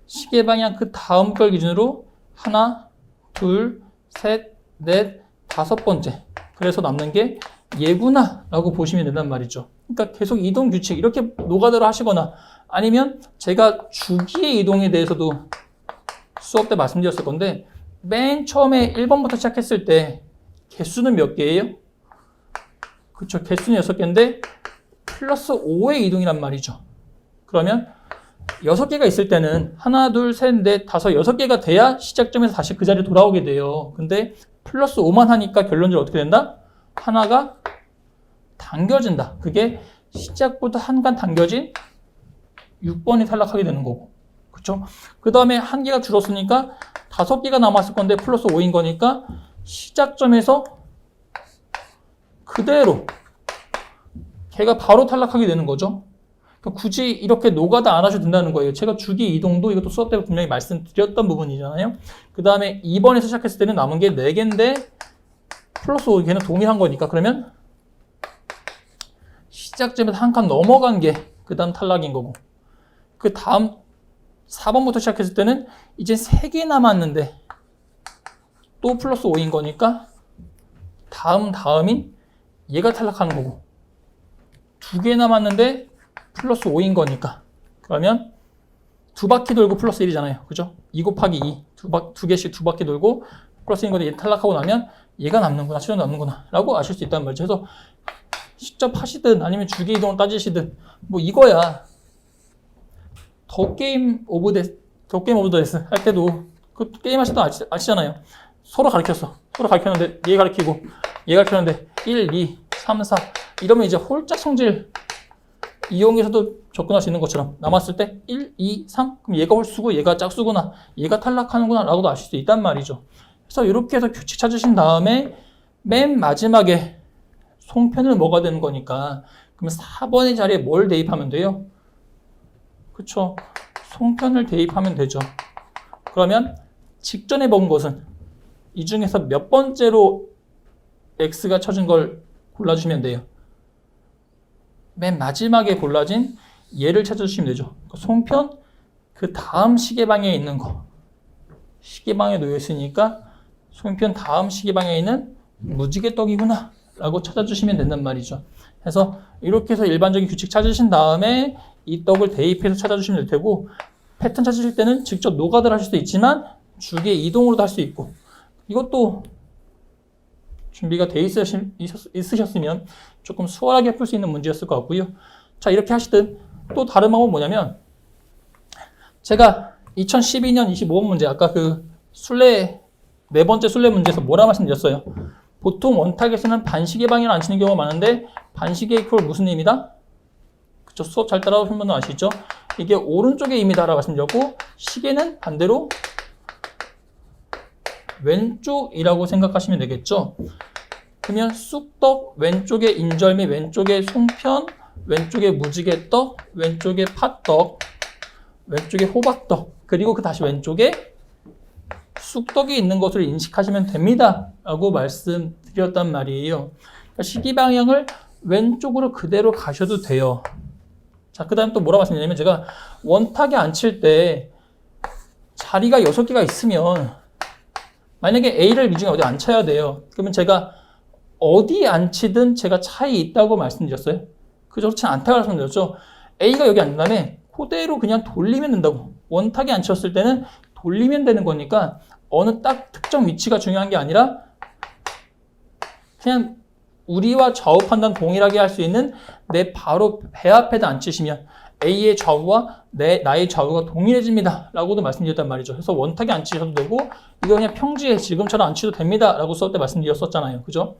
시계 방향 그 다음 걸 기준으로 하나, 둘, 셋, 넷, 5번째. 그래서 남는 게 얘구나 라고 보시면 된단 말이죠. 그러니까 계속 이동 규칙 이렇게 노가다로 하시거나 아니면 제가 주기의 이동에 대해서도 수업 때 말씀드렸을 건데 맨 처음에 1번부터 시작했을 때 개수는 몇 개예요? 그렇죠. 개수는 6개인데 플러스 5의 이동이란 말이죠. 그러면 6개가 있을 때는 하나, 둘, 셋, 넷, 5, 6개가 돼야 시작점에서 다시 그 자리에 돌아오게 돼요. 근데 플러스 5만 하니까 결론적으로 어떻게 된다? 하나가 당겨진다. 그게 시작부터 한 칸 당겨진 6번이 탈락하게 되는 거고. 그렇죠? 그 다음에 한 개가 줄었으니까 5개가 남았을 건데 플러스 5인 거니까 시작점에서 그대로 걔가 바로 탈락하게 되는 거죠. 그러니까 굳이 이렇게 노가다 안 하셔도 된다는 거예요. 제가 주기 이동도 이것도 수업 때 분명히 말씀드렸던 부분이잖아요. 그 다음에 2번에서 시작했을 때는 남은 게 4개인데 플러스 5, 걔는 동일한 거니까 그러면 시작점에서 한 칸 넘어간 게 그 다음 탈락인 거고 그 다음 4번부터 시작했을 때는 이제 3개 남았는데 또 플러스 5인 거니까 다음인 얘가 탈락하는 거고 2개 남았는데 플러스 5인 거니까 그러면 2바퀴 돌고 플러스 1이잖아요. 그죠? 2 곱하기 2 두 개씩 2바퀴 돌고 플러스 1인 건데 얘 탈락하고 나면 얘가 남는구나 최종 남는구나 라고 아실 수 있다는 말이죠. 그래서 직접 하시든 아니면 주기 이동을 따지시든 뭐 이거야. 더 게임 오브 더 데스 할 때도 그 게임 하실 때 아시잖아요. 서로 가르쳤는데 얘 가르치고 얘 가르쳤는데 1, 2, 3, 4 이러면 이제 홀짝 성질 이용해서도 접근할 수 있는 것처럼 남았을 때 1, 2, 3 그럼 얘가 홀수고 얘가 짝수구나 얘가 탈락하는구나 라고도 아실 수 있단 말이죠. 그래서 이렇게 해서 규칙 찾으신 다음에 맨 마지막에 송편을 먹어야 되는 거니까 그러면 4번의 자리에 뭘 대입하면 돼요? 그쵸? 송편을 대입하면 되죠. 그러면 직전에 먹은 것은 이 중에서 몇 번째로 X가 쳐진 걸 골라주시면 돼요. 맨 마지막에 골라진 얘를 찾아주시면 되죠. 송편 그 다음 시계 방향에 있는 거. 시계 방향에 놓여 있으니까 송편 다음 시계 방향에 있는 무지개떡이구나 라고 찾아주시면 된단 말이죠. 그래서 이렇게 해서 일반적인 규칙 찾으신 다음에 이 떡을 대입해서 찾아주시면 될 테고, 패턴 찾으실 때는 직접 노가다를 하실 수도 있지만 주기의 이동으로도 할 수 있고, 이것도 준비가 돼 있으셨으면 조금 수월하게 풀 수 있는 문제였을 것 같고요. 자, 이렇게 하시든 또 다른 방법은 뭐냐면, 제가 2012년 25번 문제, 아까 그 네 번째 술래 문제에서 뭐라 말씀드렸어요? 보통 원탁에서는 반시계 방향을 안 치는 경우가 많은데, 반시계 이퀄 무슨 힘이다? 그쵸? 수업 잘 따라오신 분은 아시죠? 이게 오른쪽의 힘이다 라고 말씀드렸고, 시계는 반대로 왼쪽이라고 생각하시면 되겠죠? 그러면 쑥떡, 왼쪽에 인절미, 왼쪽에 송편, 왼쪽에 무지개떡, 왼쪽에 팥떡, 왼쪽에 호박떡, 그리고 그 다시 왼쪽에 쑥떡이 있는 것을 인식하시면 됩니다 라고 말씀드렸단 말이에요. 그러니까 시계 방향을 왼쪽으로 그대로 가셔도 돼요. 자, 그 다음 또 뭐라 말씀드리냐면, 제가 원탁에 앉힐 때 자리가 6개가 있으면 만약에 A를 미중에 어디 앉혀야 돼요. 그러면 제가 어디 앉히든 제가 차이 있다고 말씀드렸어요. 그렇지 않다고 말씀드렸죠. A가 여기 앉은 다음에 그대로 그냥 돌리면 된다고. 원탁에 앉혔을 때는 돌리면 되는 거니까 어느 딱 특정 위치가 중요한 게 아니라 그냥 우리와 좌우 판단 동일하게 할 수 있는 내 바로 배 앞에다 앉히시면 A의 좌우와 나의 좌우가 동일해집니다 라고도 말씀드렸단 말이죠. 그래서 원탁에 앉히셔도 되고, 이거 그냥 평지에 지금처럼 앉히셔도 됩니다 라고 수업 때 말씀드렸었잖아요. 그죠?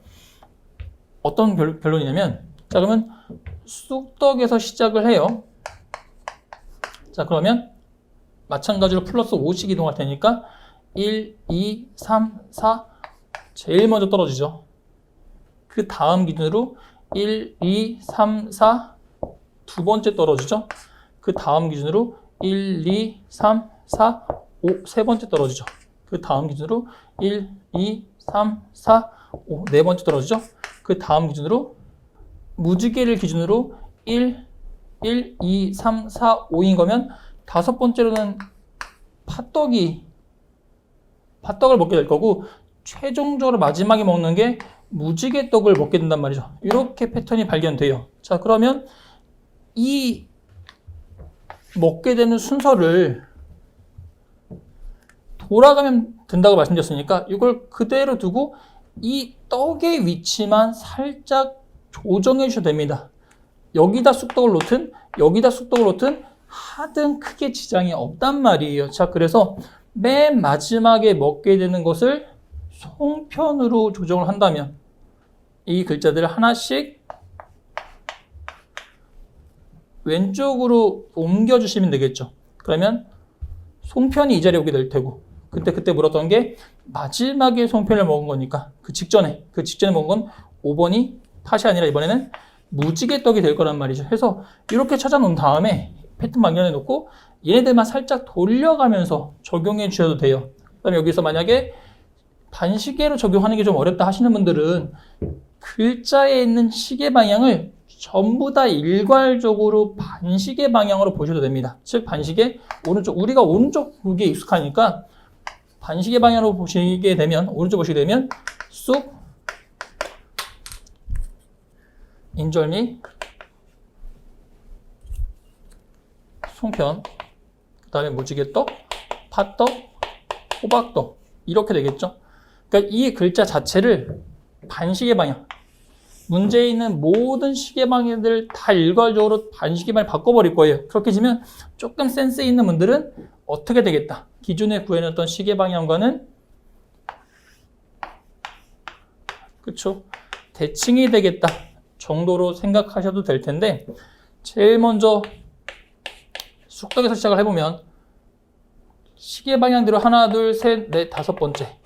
어떤 결론이냐면, 자, 그러면 쑥떡에서 시작을 해요. 자, 그러면 마찬가지로 플러스 5씩 이동할 테니까 1, 2, 3, 4 제일 먼저 떨어지죠. 그 다음 기준으로 1, 2, 3, 4 두 번째 떨어지죠. 그 다음 기준으로 1, 2, 3, 4, 5 세 번째 떨어지죠. 그 다음 기준으로 1, 2, 3, 4, 5 네 번째 떨어지죠. 그 다음 기준으로 무지개를 기준으로 1, 2, 3, 4, 5인 거면 다섯 번째로는 팥떡을 먹게 될 거고, 최종적으로 마지막에 먹는 게 무지개떡을 먹게 된단 말이죠. 이렇게 패턴이 발견돼요. 자, 그러면 이 먹게 되는 순서를 돌아가면 된다고 말씀드렸으니까 이걸 그대로 두고 이 떡의 위치만 살짝 조정해 주셔도 됩니다. 여기다 쑥떡을 놓든 여기다 쑥떡을 놓든 하든 크게 지장이 없단 말이에요. 자, 그래서 맨 마지막에 먹게 되는 것을 송편으로 조정을 한다면 이 글자들을 하나씩 왼쪽으로 옮겨주시면 되겠죠. 그러면 송편이 이 자리에 오게 될 테고, 그때 물었던 게 마지막에 송편을 먹은 거니까 그 직전에 먹은 건 5번이 팥이 아니라 이번에는 무지개떡이 될 거란 말이죠. 그래서 이렇게 찾아놓은 다음에 패턴 발견해 놓고 얘네들만 살짝 돌려가면서 적용해 주셔도 돼요. 그다음에 여기서 만약에 반시계로 적용하는 게 좀 어렵다 하시는 분들은 글자에 있는 시계 방향을 전부 다 일괄적으로 반시계 방향으로 보셔도 됩니다. 즉 반시계 오른쪽, 우리가 오른쪽 보기에 익숙하니까 반시계 방향으로 보시게 되면, 오른쪽 보시게 되면 쑥, 인절미, 송편, 그 다음에 무지개떡, 팥떡, 호박떡 이렇게 되겠죠. 그러니까 이 글자 자체를 반시계 방향, 문제에 있는 모든 시계 방향들 다 일괄적으로 반시계 방향 바꿔버릴 거예요. 그렇게 되면 조금 센스 있는 분들은 어떻게 되겠다, 기존에 구해놨던 시계 방향과는 그쵸, 대칭이 되겠다 정도로 생각하셔도 될 텐데, 제일 먼저 쑥떡에서 시작을 해보면 시계 방향대로 하나, 둘, 셋, 넷, 다섯 번째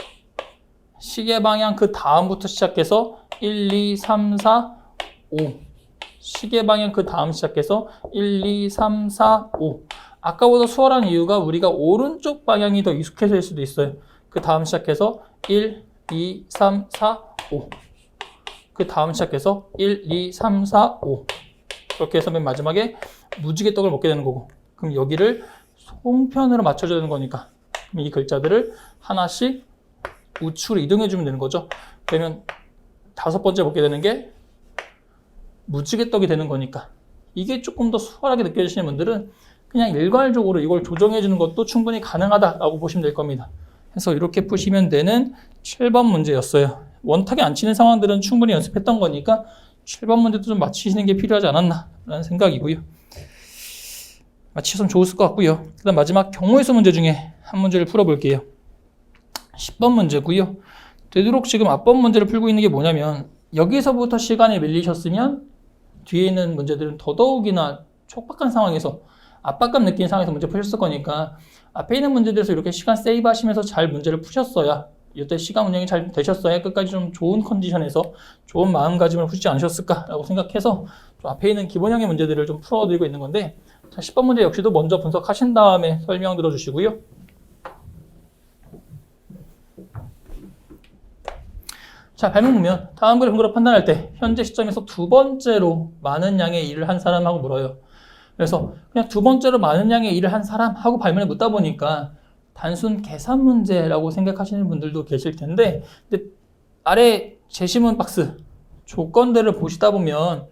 시계 방향 그 다음부터 시작해서 1, 2, 3, 4, 5 시계 방향 그 다음 시작해서 1, 2, 3, 4, 5 아까보다 수월한 이유가 우리가 오른쪽 방향이 더 익숙해질 수도 있어요. 그 다음 시작해서 1, 2, 3, 4, 5 그 다음 시작해서 1, 2, 3, 4, 5 그렇게 해서 맨 마지막에 무지개떡을 먹게 되는 거고, 그럼 여기를 송편으로 맞춰줘야 되는 거니까 그럼 이 글자들을 하나씩 우측으로 이동해 주면 되는 거죠. 그러면 5번째 먹게 되는 게 무지개떡이 되는 거니까, 이게 조금 더 수월하게 느껴지시는 분들은 그냥 일괄적으로 이걸 조정해 주는 것도 충분히 가능하다라고 보시면 될 겁니다. 그래서 이렇게 푸시면 되는 7번 문제였어요. 원탁에 안 치는 상황들은 충분히 연습했던 거니까 7번 문제도 좀 맞히시는 게 필요하지 않았나 라는 생각이고요. 맞히셨으면 좋았을 것 같고요. 그 다음 마지막 경우의 수 문제 중에 한 문제를 풀어볼게요. 10번 문제고요. 되도록 지금 앞번 문제를 풀고 있는 게 뭐냐면, 여기서부터 시간이 밀리셨으면 뒤에 있는 문제들은 더더욱이나 촉박한 상황에서 압박감 느끼는 상황에서 문제 푸셨을 거니까 앞에 있는 문제들에서 이렇게 시간 세이브 하시면서 잘 문제를 푸셨어야, 이때 시간 운영이 잘 되셨어야 끝까지 좀 좋은 컨디션에서 좋은 마음가짐을 푸시지 않으셨을까라고 생각해서 좀 앞에 있는 기본형의 문제들을 좀 풀어드리고 있는 건데, 자, 10번 문제 역시도 먼저 분석하신 다음에 설명 들어주시고요. 자, 발문 보면 다음 글의 근거로 판단할 때 현재 시점에서 두 번째로 많은 양의 일을 한 사람하고 물어요. 그래서 그냥 두 번째로 많은 양의 일을 한 사람하고 발문에 묻다 보니까 단순 계산 문제라고 생각하시는 분들도 계실 텐데, 근데 아래 제시문 박스 조건들을 보시다 보면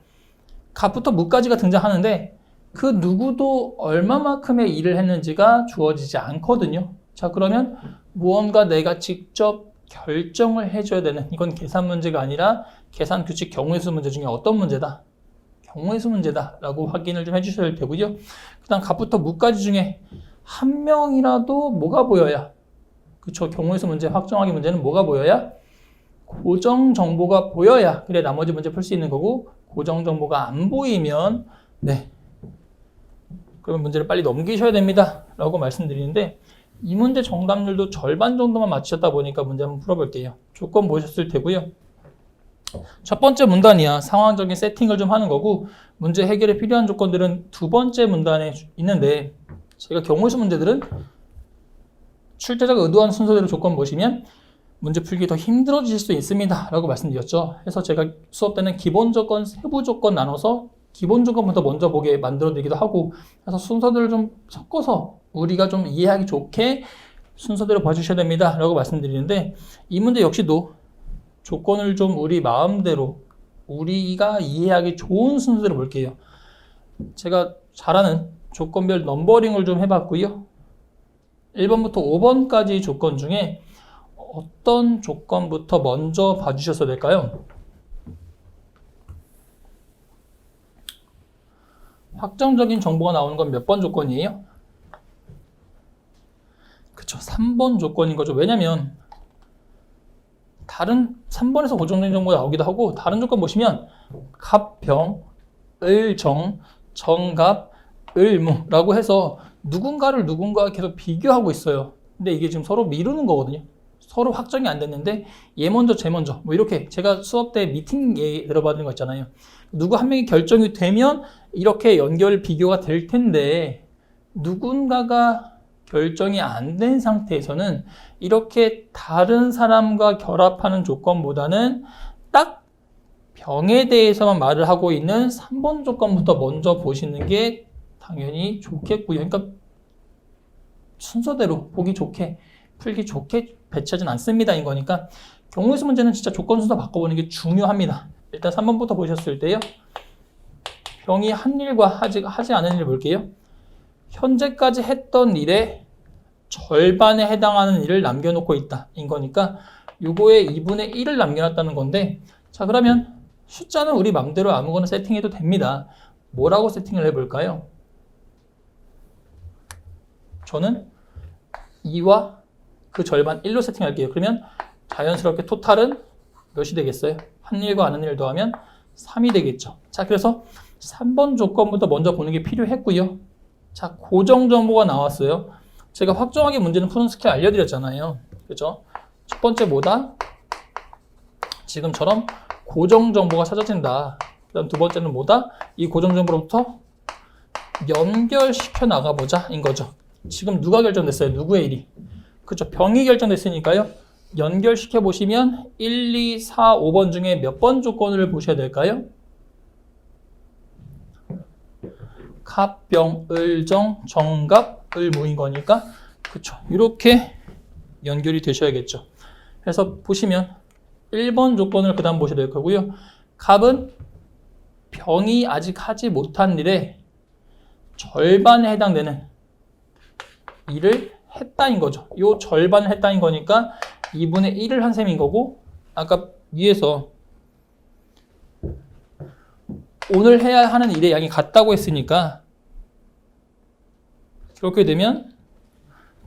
갑부터 무까지가 등장하는데 그 누구도 얼마만큼의 일을 했는지가 주어지지 않거든요. 자, 그러면 무언가 내가 직접 결정을 해줘야 되는, 이건 계산 문제가 아니라 계산 규칙 경우의 수 문제 중에 어떤 문제다? 경우의 수 문제다 라고 확인을 좀 해주셔야 되고요. 그 다음 갑부터 무까지 중에 한 명이라도 뭐가 보여야, 그쵸, 경우의 수 문제, 확정하기 문제는 뭐가 보여야? 고정 정보가 보여야 그래 나머지 문제 풀 수 있는 거고, 고정 정보가 안 보이면 네, 그러면 문제를 빨리 넘기셔야 됩니다 라고 말씀드리는데, 이 문제 정답률도 절반 정도만 맞추셨다 보니까 문제 한번 풀어볼게요. 조건 보셨을 테고요. 첫 번째 문단이야 상황적인 세팅을 좀 하는 거고, 문제 해결에 필요한 조건들은 두 번째 문단에 있는데, 제가 경우의 수 문제들은 출제자가 의도한 순서대로 조건 보시면 문제 풀기 더 힘들어지실 수 있습니다 라고 말씀드렸죠. 그래서 제가 수업 때는 기본 조건, 세부 조건 나눠서 기본 조건부터 먼저 보게 만들어 드리기도 하고, 그래서 순서들을 좀 섞어서 우리가 좀 이해하기 좋게 순서대로 봐주셔야 됩니다 라고 말씀드리는데, 이 문제 역시도 조건을 좀 우리 마음대로 우리가 이해하기 좋은 순서대로 볼게요. 제가 잘하는 조건별 넘버링을 좀 해봤고요. 1번부터 5번까지 조건 중에 어떤 조건부터 먼저 봐주셔야 될까요? 확정적인 정보가 나오는 건 몇 번 조건이에요? 그쵸, 3번 조건인 거죠. 왜냐면 다른 3번에서 고정적인 정보가 나오기도 하고, 다른 조건 보시면 갑병, 을정, 정갑, 을무라고 해서 누군가를 누군가와 계속 비교하고 있어요. 근데 이게 지금 서로 미루는 거거든요. 서로 확정이 안 됐는데 얘 먼저 쟤 먼저 뭐 이렇게, 제가 수업 때 미팅 예 들어봤는 거 있잖아요. 누구 한 명이 결정이 되면 이렇게 연결 비교가 될 텐데, 누군가가 결정이 안 된 상태에서는 이렇게 다른 사람과 결합하는 조건보다는 딱 병에 대해서만 말을 하고 있는 3번 조건부터 먼저 보시는 게 당연히 좋겠고요. 그러니까 순서대로 보기 좋게, 풀기 좋게 배치하진 않습니다 인 거니까, 경우의 수 문제는 진짜 조건 순서 바꿔보는 게 중요합니다. 일단 3번부터 보셨을 때요, 병이 한 일과 하지 않은 일 볼게요. 현재까지 했던 일의 절반에 해당하는 일을 남겨놓고 있다 인 거니까 요거에 2분의 1을 남겨놨다는 건데, 자, 그러면 숫자는 우리 맘대로 아무거나 세팅해도 됩니다. 뭐라고 세팅을 해볼까요? 저는 2와 그 절반 1로 세팅할게요. 그러면 자연스럽게 토탈은 몇이 되겠어요? 한 일과 안 한 일 더하면 3이 되겠죠. 자, 그래서 3번 조건부터 먼저 보는 게 필요했고요. 자, 고정 정보가 나왔어요. 제가 확정하기 문제는 푸는 스킬 알려드렸잖아요. 그죠? 첫 번째 뭐다? 지금처럼 고정 정보가 찾아진다. 그 다음 두 번째는 뭐다? 이 고정 정보로부터 연결시켜 나가보자 인 거죠. 지금 누가 결정됐어요? 누구의 일이? 그쵸? 병이 결정됐으니까요. 연결시켜 보시면 1, 2, 4, 5번 중에 몇 번 조건을 보셔야 될까요? 갑병, 을정, 정갑, 을무인 거니까 그쵸. 이렇게 연결이 되셔야겠죠. 그래서 보시면 1번 조건을 그 다음 보셔야 될 거고요. 갑은 병이 아직 하지 못한 일에 절반에 해당되는 일을 했다인 거죠. 요 절반을 했다인 거니까 2분의 1을 한 셈인 거고, 아까 위에서 오늘 해야 하는 일의 양이 같다고 했으니까 그렇게 되면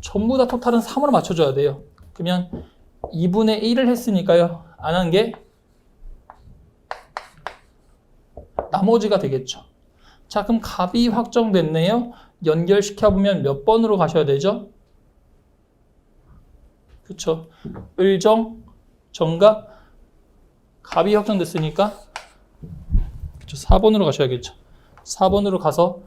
전부 다 토탈은 3으로 맞춰줘야 돼요. 그러면 2분의 1을 했으니까요. 안 한 게 나머지가 되겠죠. 자, 그럼 갑이 확정됐네요. 연결시켜보면 몇 번으로 가셔야 되죠? 그쵸. 을정, 정갑, 갑이 확정됐으니까 그쵸. 4번으로 가셔야겠죠. 4번으로 가서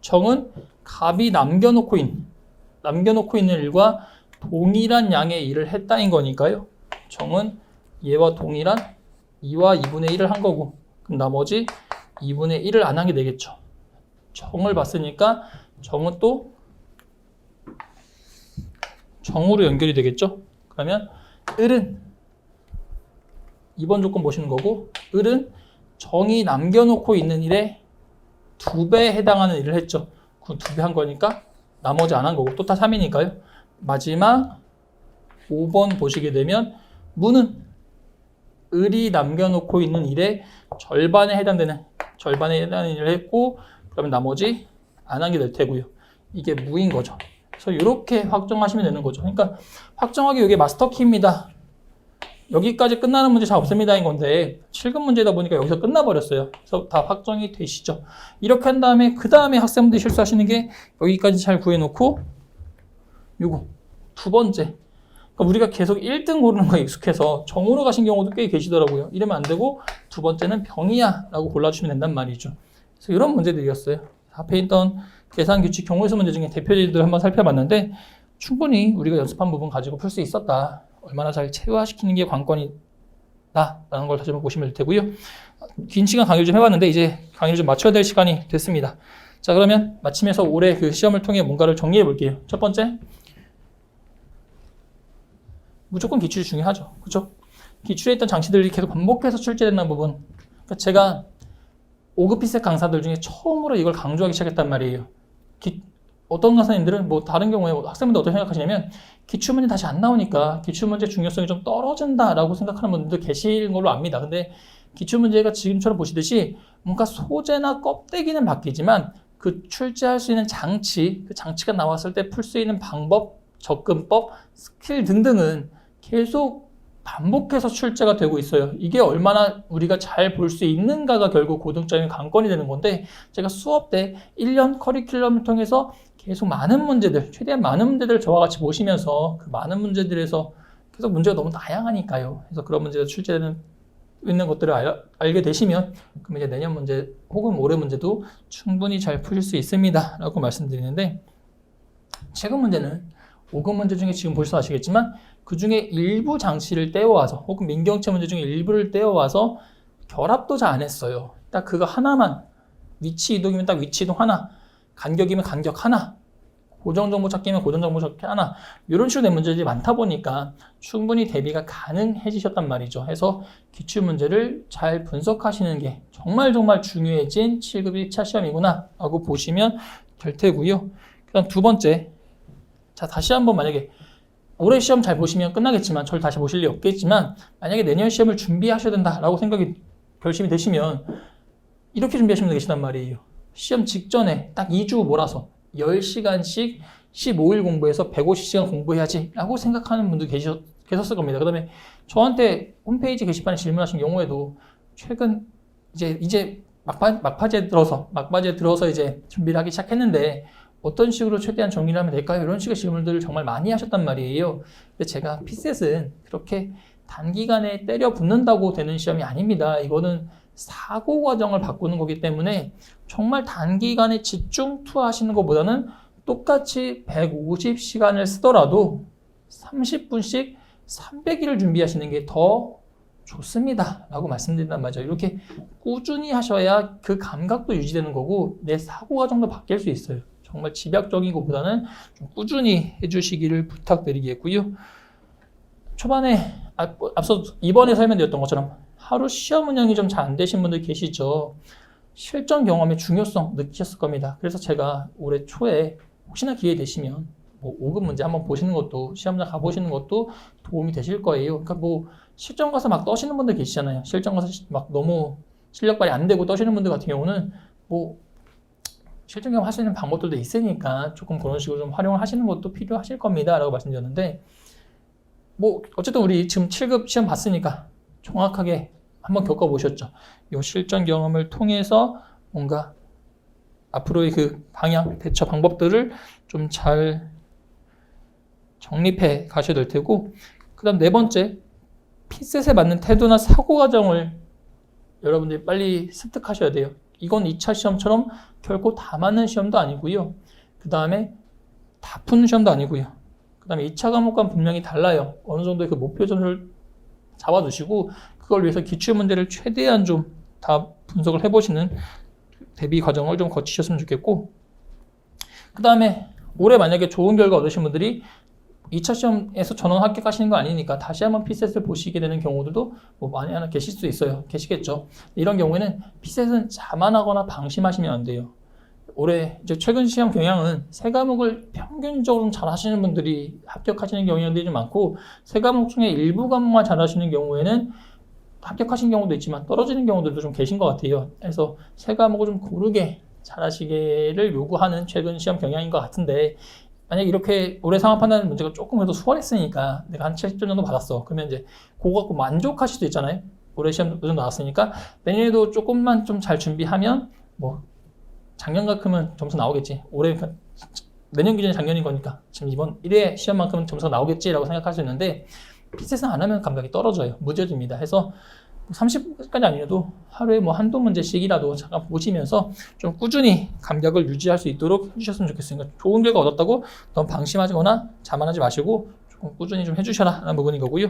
정은 갑이 남겨놓고 있는 일과 동일한 양의 일을 했다인 거니까요. 정은 얘와 동일한 2와 2분의 1을 한 거고, 그럼 나머지 2분의 1을 안 한 게 되겠죠. 정을 봤으니까 정은 또 정으로 연결이 되겠죠. 그러면 을은 2번 조건 보시는 거고, 을은 정이 남겨놓고 있는 일에 2배에 해당하는 일을 했죠. 그 2배 한 거니까 나머지 안 한 거고, 또 다 3이니까요. 마지막 5번 보시게 되면 무는 을이 남겨놓고 있는 일에 절반에 해당되는 일을 했고, 그러면 나머지 안 한 게 될 테고요. 이게 무인 거죠. 그래서 이렇게 확정하시면 되는 거죠. 그러니까 확정하기 이게 마스터 키입니다. 여기까지 끝나는 문제 잘 없습니다인 건데 7급 문제다 보니까 여기서 끝나버렸어요. 그래서 다 확정이 되시죠. 이렇게 한 다음에 그 다음에 학생분들이 실수하시는 게 여기까지 잘 구해놓고 요거 두 번째, 그러니까 우리가 계속 1등 고르는 거에 익숙해서 정으로 가신 경우도 꽤 계시더라고요. 이러면 안 되고 두 번째는 병이야 라고 골라주시면 된단 말이죠. 그래서 이런 문제들이었어요. 앞에 있던 계산규칙 경우에서 문제 중에 대표제들 한번 살펴봤는데 충분히 우리가 연습한 부분 가지고 풀 수 있었다. 얼마나 잘 체화시키는 게 관건이다 라는 걸 다시 한번 보시면 될 테고요. 긴 시간 강의를 좀 해봤는데 이제 강의를 좀 마쳐야 될 시간이 됐습니다. 자, 그러면 마치면서 올해 그 시험을 통해 뭔가를 정리해 볼게요. 첫 번째, 무조건 기출이 중요하죠. 그렇죠? 기출에 있던 장치들이 계속 반복해서 출제되는 부분. 그러니까 제가 5급 피셋 강사들 중에 처음으로 이걸 강조하기 시작했단 말이에요. 어떤 강사님들은 뭐 다른 경우에 학생분들 어떻게 생각하시냐면 기출문제 다시 안 나오니까 기출문제 중요성이 좀 떨어진다라고 생각하는 분들도 계신 걸로 압니다. 근데 기출문제가 지금처럼 보시듯이 뭔가 소재나 껍데기는 바뀌지만 그 출제할 수 있는 장치, 그 장치가 나왔을 때 풀 수 있는 방법, 접근법, 스킬 등등은 계속 반복해서 출제가 되고 있어요. 이게 얼마나 우리가 잘 볼 수 있는가가 결국 고등점의 관건이 되는 건데, 제가 수업 때 1년 커리큘럼을 통해서 계속 많은 문제들, 최대한 많은 문제들을 저와 같이 보시면서 그 많은 문제들에서 계속 문제가 너무 다양하니까요. 그래서 그런 문제가 출제되는 있는 것들을 알게 되시면 그럼 이제 내년 문제 혹은 올해 문제도 충분히 잘 푸실 수 있습니다 라고 말씀드리는데, 최근 문제는 5급 문제 중에 지금 보셔서 아시겠지만 그 중에 일부 장치를 떼어와서 혹은 민경채 문제 중에 일부를 떼어와서 결합도 잘 안 했어요. 딱 그거 하나만, 위치 이동이면 딱 위치 이동 하나, 간격이면 간격 하나, 고정정보 찾기면 고정정보 찾기 하나, 이런 식으로 된 문제들이 많다 보니까 충분히 대비가 가능해지셨단 말이죠. 해서 기출문제를 잘 분석하시는 게 정말 중요해진 7급 1차 시험이구나 라고 보시면 될 테고요. 그다음 두 번째, 자, 다시 한번 만약에 올해 시험 잘 보시면 끝나겠지만 저를 다시 보실 일이 없겠지만 만약에 내년 시험을 준비하셔야 된다라고 생각이 결심이 되시면 이렇게 준비하시면 되시단 말이에요. 시험 직전에 딱 2주 몰아서 10시간씩 15일 공부해서 150시간 공부해야지 라고 생각하는 분도 계셨을 겁니다. 그 다음에 저한테 홈페이지 게시판에 질문하신 경우에도 최근 이제 막바지에 들어서 이제 준비를 하기 시작했는데 어떤 식으로 최대한 정리를 하면 될까요? 이런 식의 질문들을 정말 많이 하셨단 말이에요. 근데 제가 피셋은 그렇게 단기간에 때려 붙는다고 되는 시험이 아닙니다. 이거는 사고 과정을 바꾸는 거기 때문에 정말 단기간에 집중 투하하시는 것보다는 똑같이 150시간을 쓰더라도 30분씩 300일을 준비하시는 게 더 좋습니다 라고 말씀드린단 말이죠. 이렇게 꾸준히 하셔야 그 감각도 유지되는 거고 내 사고 과정도 바뀔 수 있어요. 정말 집약적인 것보다는 좀 꾸준히 해주시기를 부탁드리겠고요. 초반에 앞서 이번에 설명드렸던 것처럼 하루 시험 운영이 좀 잘 안 되신 분들 계시죠. 실전 경험의 중요성 느끼셨을 겁니다. 그래서 제가 올해 초에 혹시나 기회 되시면 뭐 5급 문제 한번 보시는 것도, 시험장 가보시는 것도 도움이 되실 거예요. 그러니까 뭐 실전 가서 막 떠시는 분들 계시잖아요. 실전 가서 막 너무 실력 발휘 안 되고 떠시는 분들 같은 경우는 뭐 실전 경험 할 수 있는 방법들도 있으니까 조금 그런 식으로 좀 활용을 하시는 것도 필요하실 겁니다 라고 말씀드렸는데, 뭐 어쨌든 우리 지금 7급 시험 봤으니까 정확하게 한번 겪어보셨죠. 이 실전 경험을 통해서 뭔가 앞으로의 그 방향, 대처 방법들을 좀 잘 정립해 가셔야 될 테고, 그 다음 네 번째, 피셋에 맞는 태도나 사고 과정을 여러분들이 빨리 습득하셔야 돼요. 이건 2차 시험처럼 결코 다 맞는 시험도 아니고요. 그 다음에 다 푸는 시험도 아니고요. 그 다음에 2차 과목과는 분명히 달라요. 어느 정도의 그 목표 점수를 잡아두시고 그걸 위해서 기출문제를 최대한 좀 다 분석을 해보시는 대비 과정을 좀 거치셨으면 좋겠고, 그 다음에 올해 만약에 좋은 결과 얻으신 분들이 2차 시험에서 전원 합격하시는 거 아니니까 다시 한번 피셋을 보시게 되는 경우들도 뭐 많이 하나 계실 수 있어요. 계시겠죠. 이런 경우에는 피셋은 자만하거나 방심하시면 안 돼요. 올해 이제 최근 시험 경향은 세 과목을 평균적으로 잘 하시는 분들이 합격하시는 경향들이 좀 많고, 세 과목 중에 일부 과목만 잘 하시는 경우에는 합격하신 경우도 있지만 떨어지는 경우들도 좀 계신 것 같아요. 그래서 세 과목을 좀 고르게 잘 하시기를 요구하는 최근 시험 경향인 것 같은데, 만약에 이렇게 올해 상황 판단 문제가 조금 그래도 수월했으니까 내가 한 70점 정도 받았어. 그러면 이제 그거 갖고 만족하실 수도 있잖아요. 올해 시험 이 정도 나왔으니까 내년에도 조금만 좀 잘 준비하면 뭐 작년만큼은 점수 나오겠지. 올해 내년 기준이 작년인 거니까 지금 이번 1회 시험만큼은 점수가 나오겠지라고 생각할 수 있는데, 피셋은 안 하면 감각이 떨어져요. 무뎌집니다. 해서 30분까지 아니어도 하루에 뭐 한두 문제씩이라도 잠깐 보시면서 좀 꾸준히 감각을 유지할 수 있도록 해주셨으면 좋겠습니다. 좋은 결과 얻었다고 너무 방심하거나 자만하지 마시고 조금 꾸준히 좀 해주셔라 라는 부분인 거고요.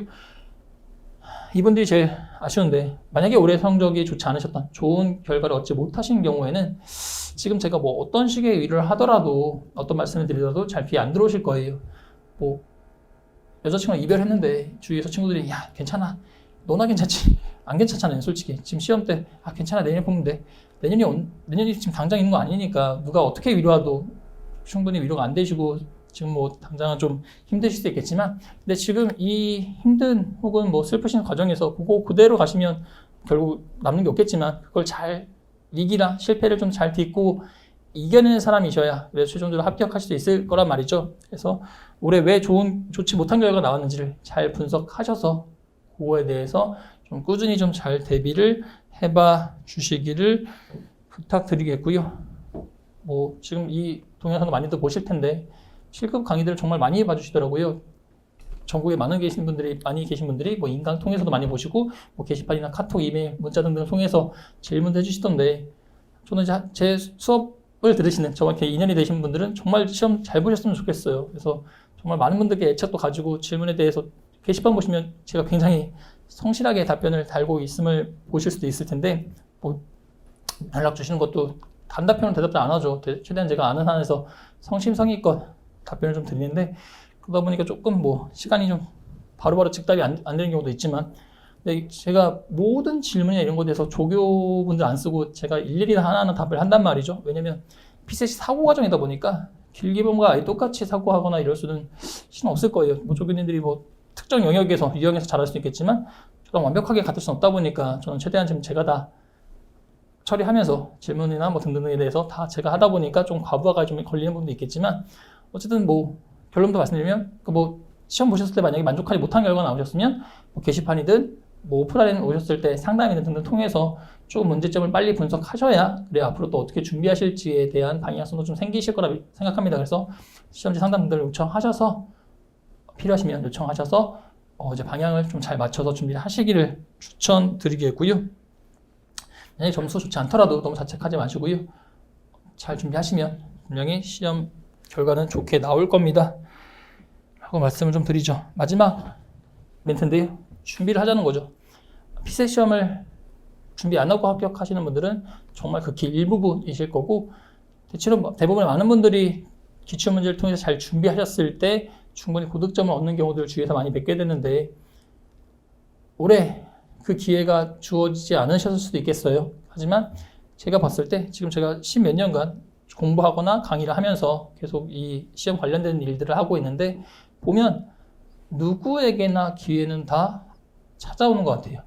이분들이 제일 아쉬운데, 만약에 올해 성적이 좋지 않으셨던, 좋은 결과를 얻지 못하신 경우에는 지금 제가 뭐 어떤 식의 위로를 하더라도, 어떤 말씀을 드리더라도 잘 귀에 안 들어오실 거예요. 뭐 여자친구랑 이별했는데 주위에서 친구들이 야 괜찮아, 너나 괜찮지, 안 괜찮잖아요. 솔직히 지금 시험 때 괜찮아, 내년에 보면 돼. 내년이 지금 당장 있는 거 아니니까 누가 어떻게 위로해도 충분히 위로가 안 되시고 지금 뭐 당장은 좀 힘드실 수 있겠지만, 근데 지금 이 힘든 혹은 뭐 슬프신 과정에서 그거 그대로 가시면 결국 남는 게 없겠지만, 그걸 잘 위기나 실패를 좀 잘 딛고 이겨내는 사람이셔야 그래서 최종적으로 합격할 수 있을 거란 말이죠. 그래서 올해 왜 좋지 못한 결과가 나왔는지를 잘 분석하셔서 그거에 대해서 좀 꾸준히 좀 잘 대비를 해봐 주시기를 부탁드리겠고요. 뭐 지금 이 동영상도 많이들 보실 텐데 7급 강의들을 정말 많이 봐주시더라고요. 전국에 많이 계신 분들이 뭐 인강 통해서도 많이 보시고 뭐 게시판이나 카톡, 이메일, 문자 등등 통해서 질문도 해주시던데, 저는 이제 제 수업을 들으시는 저와 이렇게 인연이 되신 분들은 정말 시험 잘 보셨으면 좋겠어요. 그래서 정말 많은 분들께 애착도 가지고 질문에 대해서 게시판 보시면 제가 굉장히 성실하게 답변을 달고 있음을 보실 수도 있을 텐데, 뭐 연락 주시는 것도 단답형으로 대답도 안 하죠. 최대한 제가 아는 한에서 성심성의껏 답변을 좀 드리는데, 그러다 보니까 조금 뭐 시간이 좀 바로바로 즉답이 안 되는 경우도 있지만, 근데 제가 모든 질문이나 이런 거에 대해서 조교분들 안 쓰고 제가 일일이 하나하나 답을 한단 말이죠. 왜냐면 피셋이 사고 과정이다 보니까 길기본과 아예 똑같이 사고하거나 이럴 수는 실은 없을 거예요. 뭐 조교님들이 뭐 특정 영역에서 유형에서 잘할 수도 있겠지만 저랑 완벽하게 같을 수는 없다 보니까 저는 최대한 지금 제가 다 처리하면서 질문이나 뭐 등등에 대해서 다 제가 하다 보니까 좀 과부하가 좀 걸리는 부분도 있겠지만, 어쨌든 뭐 결론도 말씀드리면 뭐 시험 보셨을 때 만약에 만족하지 못한 결과가 나오셨으면 뭐 게시판이든 뭐 오프라인 오셨을 때 상담이든 등등 통해서 조금 문제점을 빨리 분석하셔야 그래 앞으로 또 어떻게 준비하실지에 대한 방향성도 좀 생기실 거라 생각합니다. 그래서 시험지 상담분들 요청하셔서 필요하시면 요청하셔서 이제 방향을 좀 잘 맞춰서 준비를 하시기를 추천드리겠고요. 만약에 점수 좋지 않더라도 너무 자책하지 마시고요. 잘 준비하시면 분명히 시험 결과는 좋게 나올 겁니다 하고 말씀을 좀 드리죠. 마지막 멘트인데요. 준비를 하자는 거죠. 피셋 시험을 준비 안 하고 합격하시는 분들은 정말 극히 일부분이실 거고, 대부분의 많은 분들이 기출문제를 통해서 잘 준비하셨을 때 충분히 고득점을 얻는 경우들을 주위에서 많이 뵙게 되는데, 올해 그 기회가 주어지지 않으셨을 수도 있겠어요. 하지만 제가 봤을 때 지금 제가 10몇 년간 공부하거나 강의를 하면서 계속 이 시험 관련된 일들을 하고 있는데, 보면 누구에게나 기회는 다 찾아오는 것 같아요.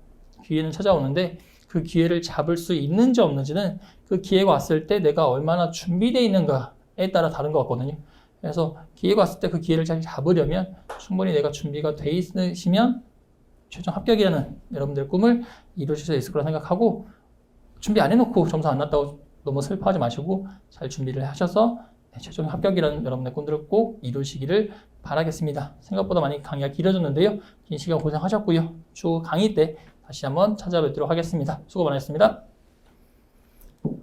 기회는 찾아오는데 그 기회를 잡을 수 있는지 없는지는 그 기회가 왔을 때 내가 얼마나 준비되어 있는가에 따라 다른 것 같거든요. 그래서 기회가 왔을 때 그 기회를 잘 잡으려면 충분히 내가 준비가 돼 있으시면 최종 합격이라는 여러분들의 꿈을 이루실 수 있을 거라 생각하고, 준비 안 해놓고 점수 안 났다고 너무 슬퍼하지 마시고 잘 준비를 하셔서 최종 합격이라는 여러분의 꿈들을 꼭 이루시기를 바라겠습니다. 생각보다 많이 강의가 길어졌는데요. 긴 시간 고생하셨고요. 추후 강의 때 다시 한번 찾아뵙도록 하겠습니다. 수고 많으셨습니다.